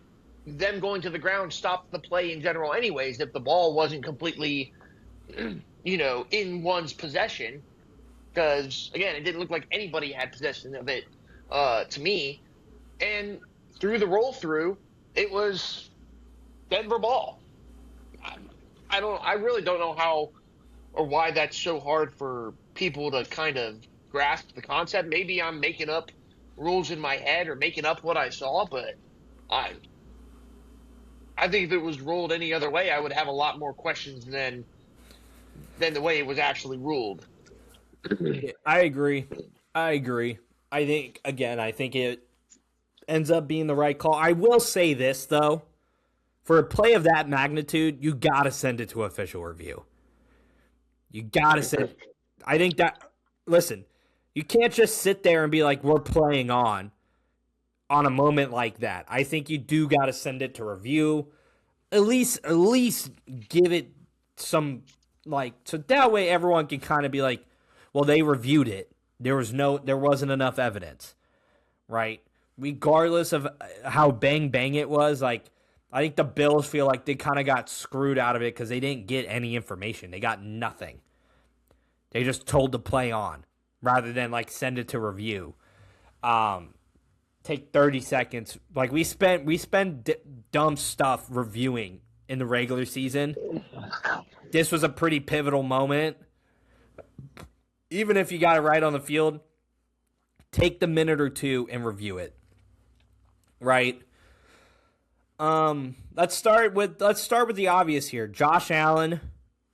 Speaker 2: them going to the ground stopped the play in general, anyways. If the ball wasn't completely, in one's possession, because again, it didn't look like anybody had possession of it to me. And through the roll through, it was Denver ball. I really don't know how or why that's so hard for people to kind of grasp the concept. Maybe I'm making up rules in my head or making up what I saw, but I think if it was ruled any other way, I would have a lot more questions than the way it was actually ruled.
Speaker 1: I agree. I think it ends up being the right call. I will say this though. For a play of that magnitude, you got to send it to official review. You got to send. I think that. Listen, you can't just sit there and be like, "We're playing on a moment like that." I think you do got to send it to review. At least give it some so that way everyone can kind of be like, "Well, they reviewed it. There wasn't enough evidence, right?" Regardless of how bang it was, I think the Bills feel like they kind of got screwed out of it because they didn't get any information. They got nothing. They just told to play on rather than send it to review. Take 30 seconds. We spend dumb stuff reviewing in the regular season. This was a pretty pivotal moment. Even if you got it right on the field, take the minute or two and review it. Right? Let's start with the obvious here. Josh Allen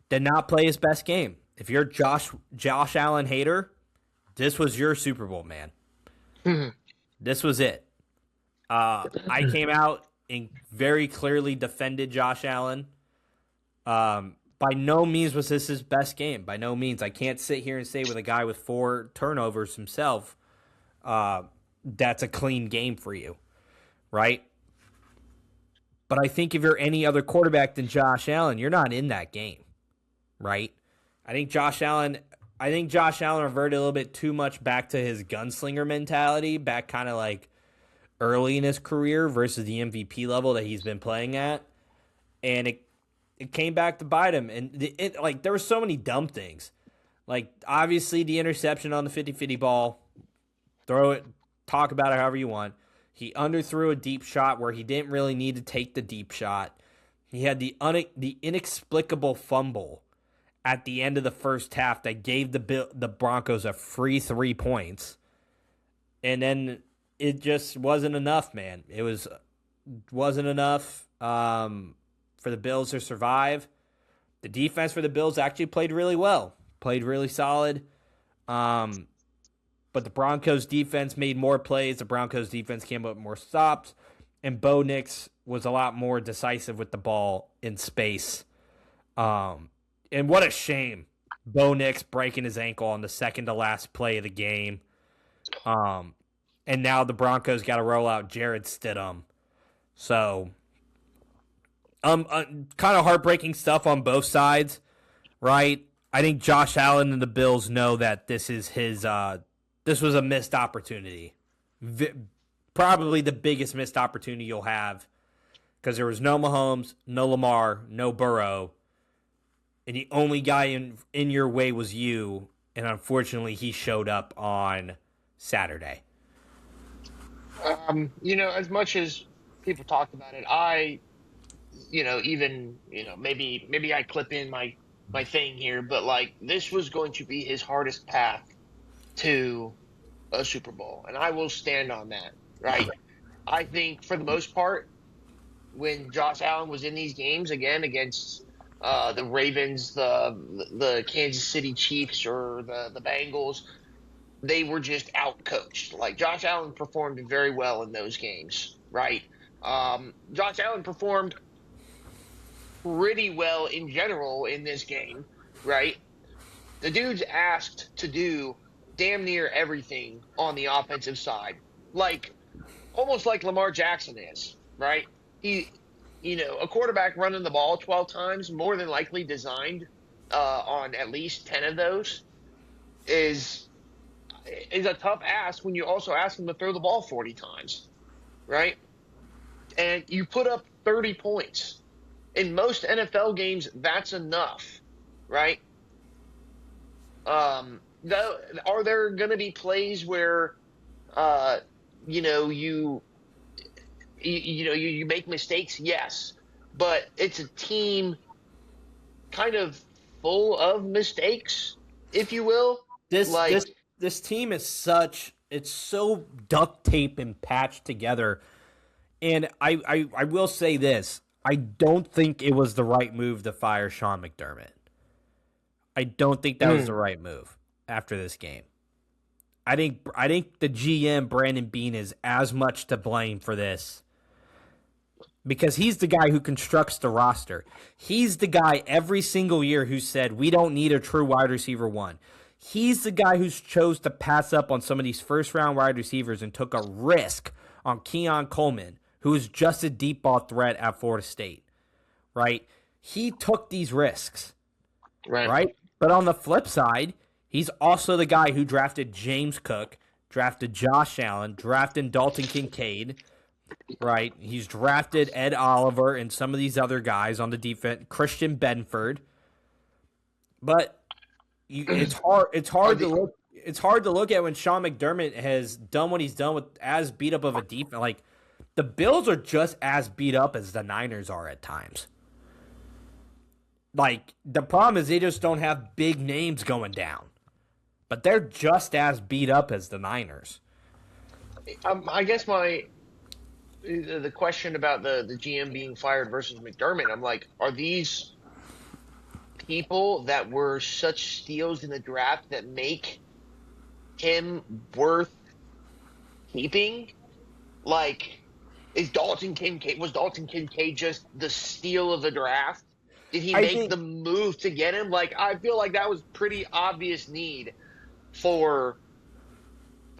Speaker 1: did not play his best game. If you're a Josh Allen hater, this was your Super Bowl, man.
Speaker 2: Mm-hmm.
Speaker 1: This was it. I came out and very clearly defended Josh Allen. By no means was this his best game. By no means. I can't sit here and say with a guy with 4 turnovers himself, that's a clean game for you, right? But I think if you're any other quarterback than Josh Allen, you're not in that game, right? I think Josh Allen reverted a little bit too much back to his gunslinger mentality, back kind of early in his career versus the MVP level that he's been playing at. And it came back to bite him. And there were so many dumb things. Obviously the interception on the 50-50 ball, throw it, talk about it however you want. He underthrew a deep shot where he didn't really need to take the deep shot. He had the inexplicable fumble at the end of the first half that gave the Broncos a free 3 points. And then it just wasn't enough, man. It wasn't enough for the Bills to survive. The defense for the Bills actually played really well. Played really solid. But the Broncos defense made more plays. The Broncos defense came up with more stops. And Bo Nix was a lot more decisive with the ball in space. And what a shame. Bo Nix breaking his ankle on the second to last play of the game. And now the Broncos got to roll out Jared Stidham. So, kind of heartbreaking stuff on both sides, right? I think Josh Allen and the Bills know that this is his this was a missed opportunity. Probably the biggest missed opportunity you'll have because there was no Mahomes, no Lamar, no Burrow, and the only guy in your way was you, and unfortunately he showed up on Saturday.
Speaker 2: As much as people talked about it, maybe I clip in my thing here, but this was going to be his hardest path to a Super Bowl, and I will stand on that, right? I think for the most part, when Josh Allen was in these games again against the Ravens, the Kansas City Chiefs, or the Bengals, they were just out-coached. Josh Allen performed very well in those games, right? Josh Allen performed pretty well in general in this game, right? The dude's asked to do damn near everything on the offensive side, like almost like Lamar Jackson is, right? He, a quarterback running the ball 12 times, more than likely designed on at least 10 of those, is a tough ask when you also ask him to throw the ball 40 times, right? And you put up 30 points. In most NFL games, that's enough, right? Are there going to be plays where, uh, you know, you make mistakes? Yes, but it's a team kind of full of mistakes, if you will.
Speaker 1: This
Speaker 2: Like,
Speaker 1: this this team is it's so duct tape and patched together. And I will say this. I don't think it was the right move to fire Sean McDermott. I don't think that was the right move after this game. I think the GM Brandon Beane is as much to blame for this because he's the guy who constructs the roster. He's the guy every single year who said we don't need a true wide receiver one. He's the guy who's chose to pass up on some of these first round wide receivers and took a risk on Keon Coleman, who is just a deep ball threat at Florida State. Right? He took these risks. Right? But on the flip side, he's also the guy who drafted James Cook, drafted Josh Allen, drafted Dalton Kincaid, right? He's drafted Ed Oliver and some of these other guys on the defense, Christian Benford. But it's hard to look at when Sean McDermott has done what he's done with as beat up of a defense. Like the Bills are just as beat up as the Niners are at times. Like, the problem is they just don't have big names going down. But they're just as beat up as the Niners.
Speaker 2: I guess the question about the GM being fired versus McDermott, I'm like, are these people that were such steals in the draft that make him worth keeping? Like, was Dalton Kincaid just the steal of the draft? Did he make the move to get him? Like, I feel like that was pretty obvious need for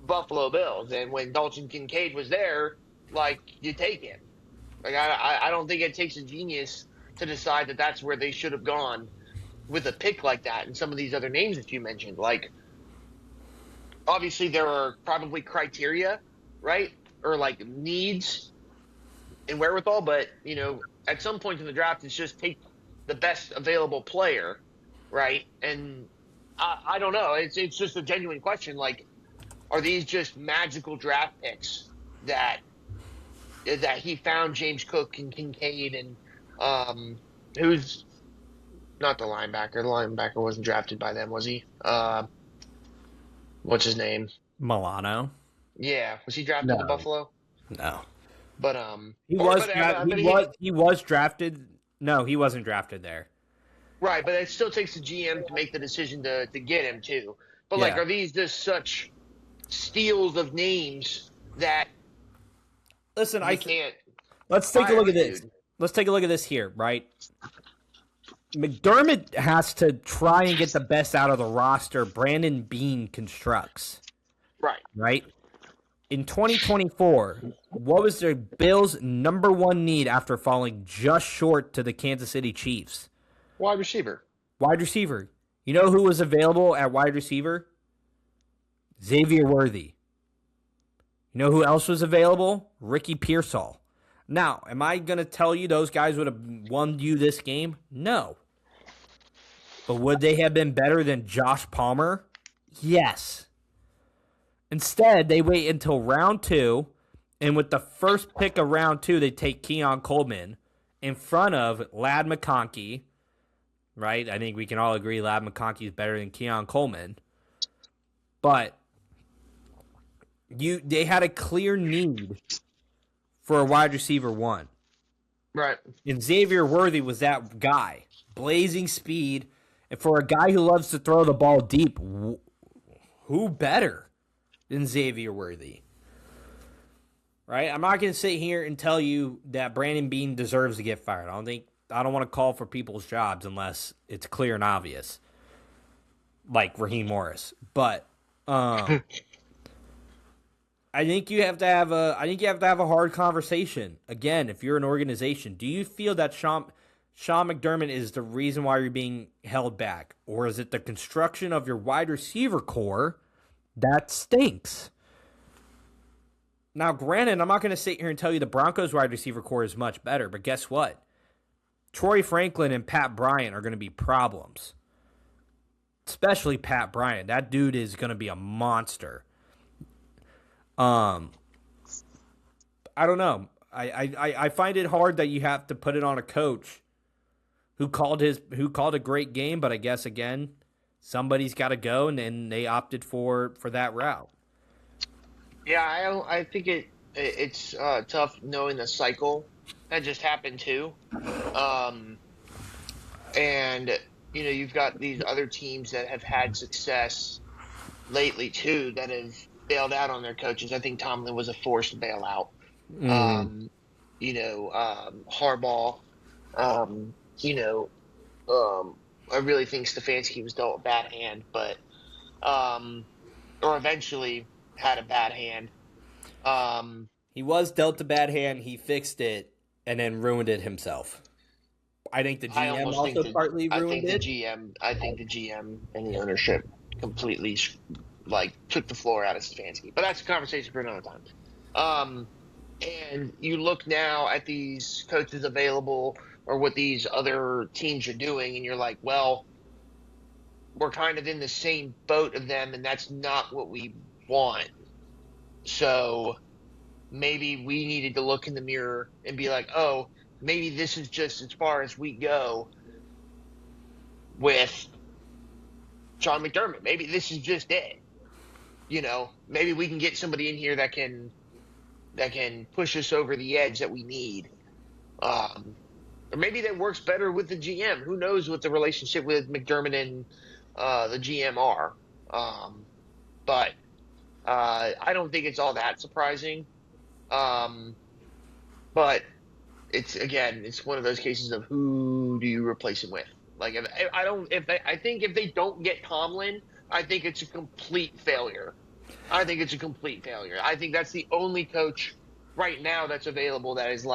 Speaker 2: Buffalo Bills. And when Dalton Kincaid was there, like, you take him. Like, I don't think it takes a genius to decide that that's where they should have gone with a pick like that and some of these other names that you mentioned. Like, obviously there are probably criteria, right? Or, like, needs and wherewithal. But, at some point in the draft, it's just take the best available player, right? And I don't know. It's just a genuine question. Like, are these just magical draft picks that he found James Cook and Kincaid and who's not the linebacker? The linebacker wasn't drafted by them, was he? What's his name?
Speaker 1: Milano.
Speaker 2: Yeah, was he drafted to Buffalo?
Speaker 1: No,
Speaker 2: but
Speaker 1: he was drafted. No, he wasn't drafted there.
Speaker 2: Right, but it still takes the GM to make the decision to get him too. But like, are these just such steals of names that?
Speaker 1: Listen,
Speaker 2: I can't.
Speaker 1: Let's take a look at this. Let's take a look at this here, right? McDermott has to try and get the best out of the roster Brandon Beane constructs.
Speaker 2: Right.
Speaker 1: Right? In 2024, what was the Bills' number one need after falling just short to the Kansas City Chiefs?
Speaker 2: Wide receiver.
Speaker 1: Wide receiver. You know who was available at wide receiver? Xavier Worthy. You know who else was available? Ricky Pearsall. Now, am I going to tell you those guys would have won you this game? No. But would they have been better than Josh Palmer? Yes. Instead, they wait until round 2, and with the first pick of round 2, they take Keon Coleman in front of Ladd McConkey, right? I think we can all agree Ladd McConkey is better than Keon Coleman. But they had a clear need for a wide receiver one.
Speaker 2: Right.
Speaker 1: And Xavier Worthy was that guy. Blazing speed. And for a guy who loves to throw the ball deep, who better than Xavier Worthy? Right? I'm not going to sit here and tell you that Brandon Beane deserves to get fired. I don't want to call for people's jobs unless it's clear and obvious. like Raheem Morris. But I think you have to have a hard conversation. Again, if you're an organization, do you feel that Sean McDermott is the reason why you're being held back? Or is it the construction of your wide receiver core that stinks? Now, granted, I'm not going to sit here and tell you the Broncos wide receiver core is much better, but guess what? Troy Franklin and Pat Bryant are going to be problems. Especially Pat Bryant. That dude is going to be a monster. I don't know. I find it hard that you have to put it on a coach who called a great game, but I guess again, somebody's got to go, and then they opted for that route.
Speaker 2: Yeah, I think it's tough knowing the cycle that just happened too, and you've got these other teams that have had success lately too that have bailed out on their coaches. I think Tomlin was a forced bailout. Harbaugh. I really think Stefanski was dealt a bad hand, but or eventually had a bad hand.
Speaker 1: He was dealt a bad hand. He fixed it and then ruined it himself. I think the GM also partly ruined it.
Speaker 2: I think the GM and the ownership completely took the floor out of Stefanski. But that's a conversation for another time. And you look now at these coaches available or what these other teams are doing, and you're like, well, we're kind of in the same boat of them, and that's not what we want. So maybe we needed to look in the mirror and be like, oh, maybe this is just as far as we go with Sean McDermott. Maybe this is just it. Maybe we can get somebody in here that can push us over the edge that we need. Or maybe that works better with the GM. Who knows what the relationship with McDermott and the GM are. But I don't think it's all that surprising. But it's one of those cases of who do you replace him with? Like, I think if they don't get Tomlin, I think it's a complete failure. I think that's the only coach right now that's available that is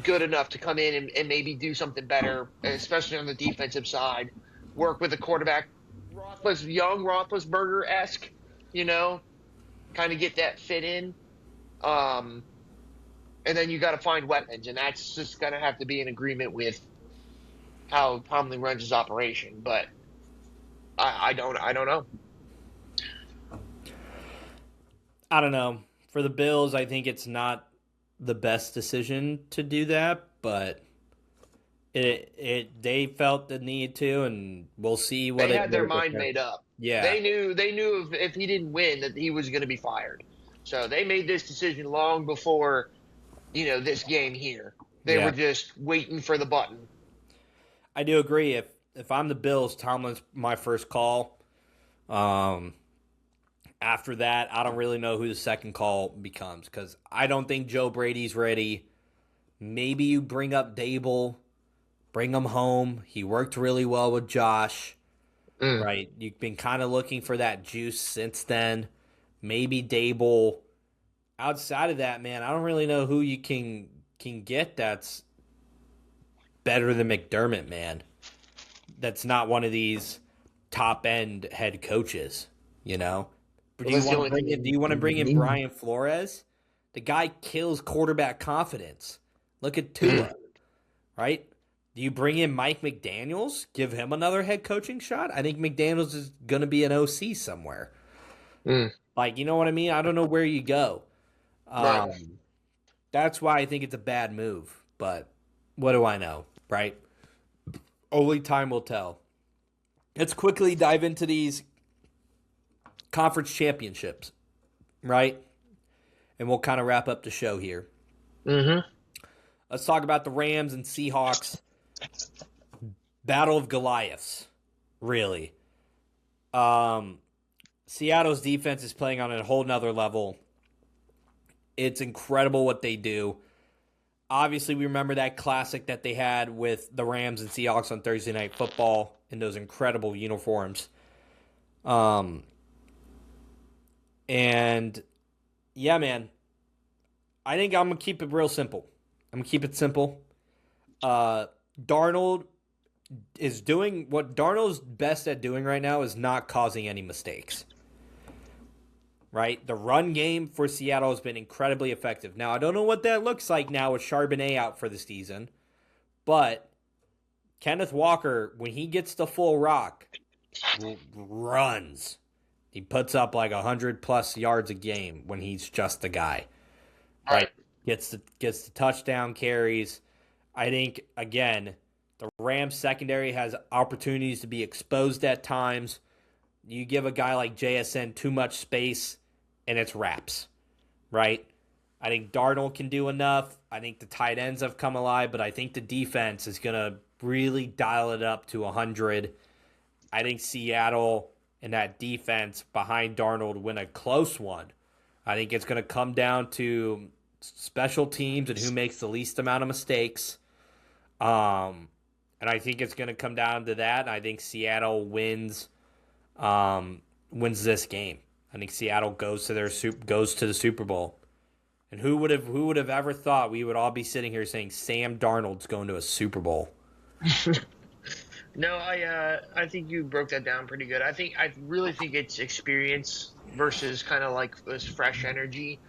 Speaker 2: good enough to come in and maybe do something better, especially on the defensive side. Work with a quarterback, young Roethlisberger-esque, kind of get that fit in. And then you got to find weapons, and that's just going to have to be in agreement with how Tomlin runs his operation. But I don't know.
Speaker 1: I don't know. For the Bills, I think it's not the best decision to do that, but they felt the need to, and we'll see what
Speaker 2: they had their mind made up.
Speaker 1: Yeah,
Speaker 2: they knew if he didn't win that he was going to be fired. So they made this decision long before, this game here. They were just waiting for the button.
Speaker 1: I do agree. If I'm the Bills, Tomlin's my first call. After that, I don't really know who the second call becomes because I don't think Joe Brady's ready. Maybe you bring up Dable, bring him home. He worked really well with Josh, right? You've been kind of looking for that juice since then. Maybe Dable. Outside of that, man, I don't really know who you can get that's better than McDermott, man. That's not one of these top-end head coaches, Do you want to bring in Brian Flores? The guy kills quarterback confidence. Look at Tua, right? Do you bring in Mike McDaniels? Give him another head coaching shot? I think McDaniels is going to be an OC somewhere. You know what I mean? I don't know where you go.
Speaker 2: Right.
Speaker 1: That's why I think it's a bad move. But what do I know, right? Only time will tell. Let's quickly dive into these conference championships, right? And we'll kind of wrap up the show here. Let's talk about the Rams and Seahawks. Battle of Goliaths, really. Seattle's defense is playing on a whole nother level. It's incredible what they do. Obviously, we remember that classic that they had with the Rams and Seahawks on Thursday Night Football. in those incredible uniforms. And yeah, man, I think I'm gonna keep it real simple. I'm gonna keep it simple. Darnold is doing what Darnold's best at doing right now is not causing any mistakes. Right? The run game for Seattle has been incredibly effective. Now, I don't know what that looks like now with Charbonnet out for the season, but Kenneth Walker, when he gets the full rock, runs. He puts up like 100+ yards a game when he's just the guy. Right? Gets the touchdown carries. I think, again, the Rams secondary has opportunities to be exposed at times. You give a guy like JSN too much space, and it's wraps, right? I think Darnold can do enough. I think the tight ends have come alive, but I think the defense is going to really dial it up to 100. I think Seattle and that defense behind Darnold win a close one. I think it's going to come down to special teams and who makes the least amount of mistakes. And I think it's going to come down to that. And I think Seattle wins this game. I think Seattle goes to the Super Bowl. And who would have ever thought we would all be sitting here saying Sam Darnold's going to a Super Bowl?
Speaker 2: No, I think you broke that down pretty good. I really think it's experience versus kind of like this fresh energy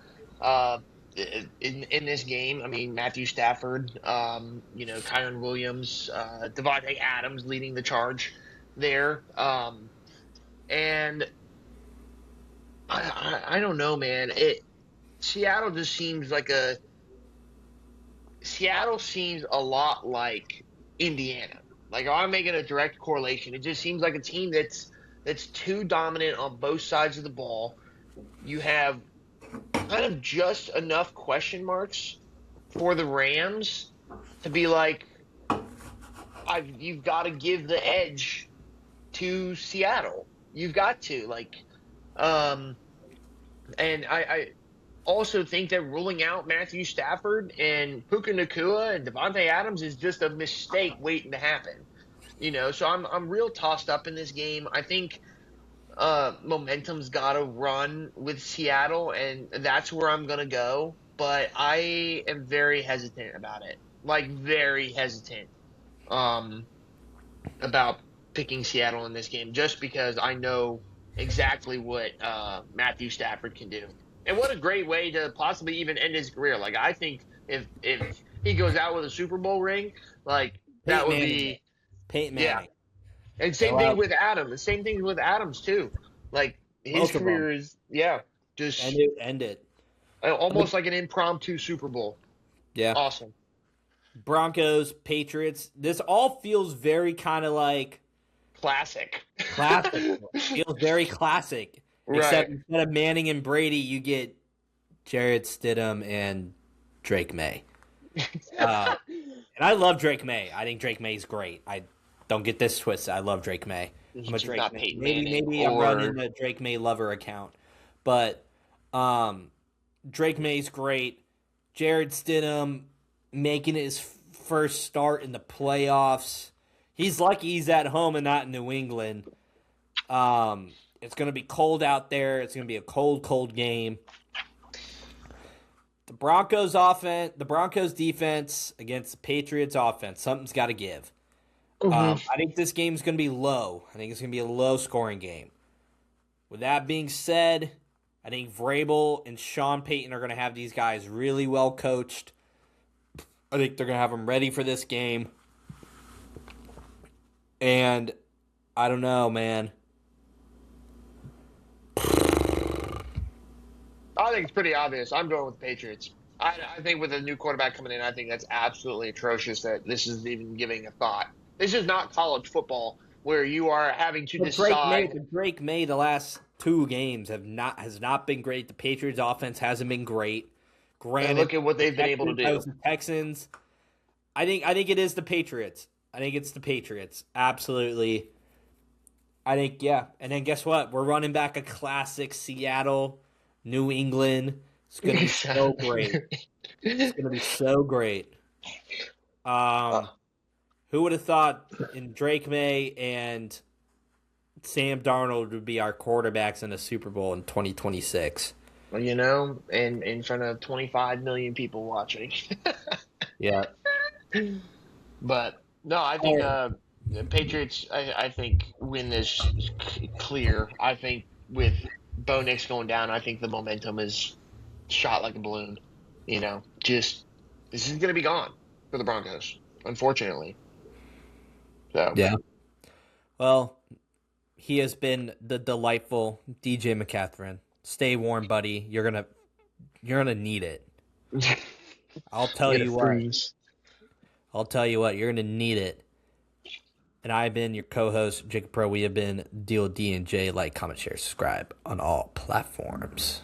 Speaker 2: in this game. I mean, Matthew Stafford, Kyron Williams, Devontae Adams leading the charge there. And I don't know, man. Seattle just seems like Seattle seems a lot like Indiana. Like, I'm making a direct correlation. It just seems like a team that's too dominant on both sides of the ball. You have kind of just enough question marks for the Rams to be like, you've got to give the edge to Seattle. You've got to, and I also think that ruling out Matthew Stafford and Puka Nacua and Devontae Adams is just a mistake waiting to happen. So I'm real tossed up in this game. I think momentum's got to run with Seattle, and that's where I'm going to go. But I am very hesitant about it. Like, very hesitant about picking Seattle in this game, just because I know exactly what Matthew Stafford can do. And what a great way to possibly even end his career. Like, I think if he goes out with a Super Bowl ring, like, that would be
Speaker 1: Peyton Manning.
Speaker 2: Yeah. And same thing with Adams. The same thing with Adams too. Like, his career is just
Speaker 1: end it.
Speaker 2: Almost like an impromptu Super Bowl.
Speaker 1: Yeah.
Speaker 2: Awesome.
Speaker 1: Broncos, Patriots. This all feels very kind of like
Speaker 2: classic.
Speaker 1: Feels very classic.
Speaker 2: Right.
Speaker 1: Except instead of Manning and Brady, you get Jarrett Stidham and Drake May. And I love Drake May. I think Drake May's great. I don't get this twisted. I love Drake May. I'm a Drake May. Maybe I'm running the Drake May lover account. But Drake May's great. Jarrett Stidham making his first start in the playoffs. He's lucky he's at home and not in New England. It's going to be cold out there. It's going to be a cold game. The Broncos defense against the Patriots offense, something's got to give. I think this game's going to be low. I think it's going to be a low-scoring game. With that being said, I think Vrabel and Sean Payton are going to have these guys really well coached. I think they're going to have them ready for this game. And I don't know, man.
Speaker 2: I think it's pretty obvious. I'm going with the Patriots. I think with a new quarterback coming in, I think that's absolutely atrocious that this is even giving a thought. This is not college football where you are having to decide.
Speaker 1: Drake May, the last 2 games has not been great. The Patriots offense hasn't been great. Granted,
Speaker 2: and look at what they've been able to do.
Speaker 1: The Texans. I think it is the Patriots. I think it's the Patriots. Absolutely. I think, yeah. And then guess what? We're running back a classic Seattle, New England. It's going to be so great. It's going to be so great. Who would have thought in Drake May and Sam Darnold would be our quarterbacks in the Super Bowl in 2026?
Speaker 2: You know, and in front of 25 million people watching.
Speaker 1: Yeah.
Speaker 2: But no, I think the Patriots. I think win this clear. I think with Bo Nix going down, I think the momentum is shot like a balloon. You know, just this is going to be gone for the Broncos, unfortunately. So
Speaker 1: Yeah. Well, he has been the delightful DJ McCatherine. Stay warm, buddy. You're gonna need it. I'll tell
Speaker 2: get a
Speaker 1: you what.
Speaker 2: freeze.
Speaker 1: I'll tell you what. You're gonna need it. And I've been your co-host, Jacob Pro. We have been Deal D and J. Like, comment, share, subscribe on all platforms.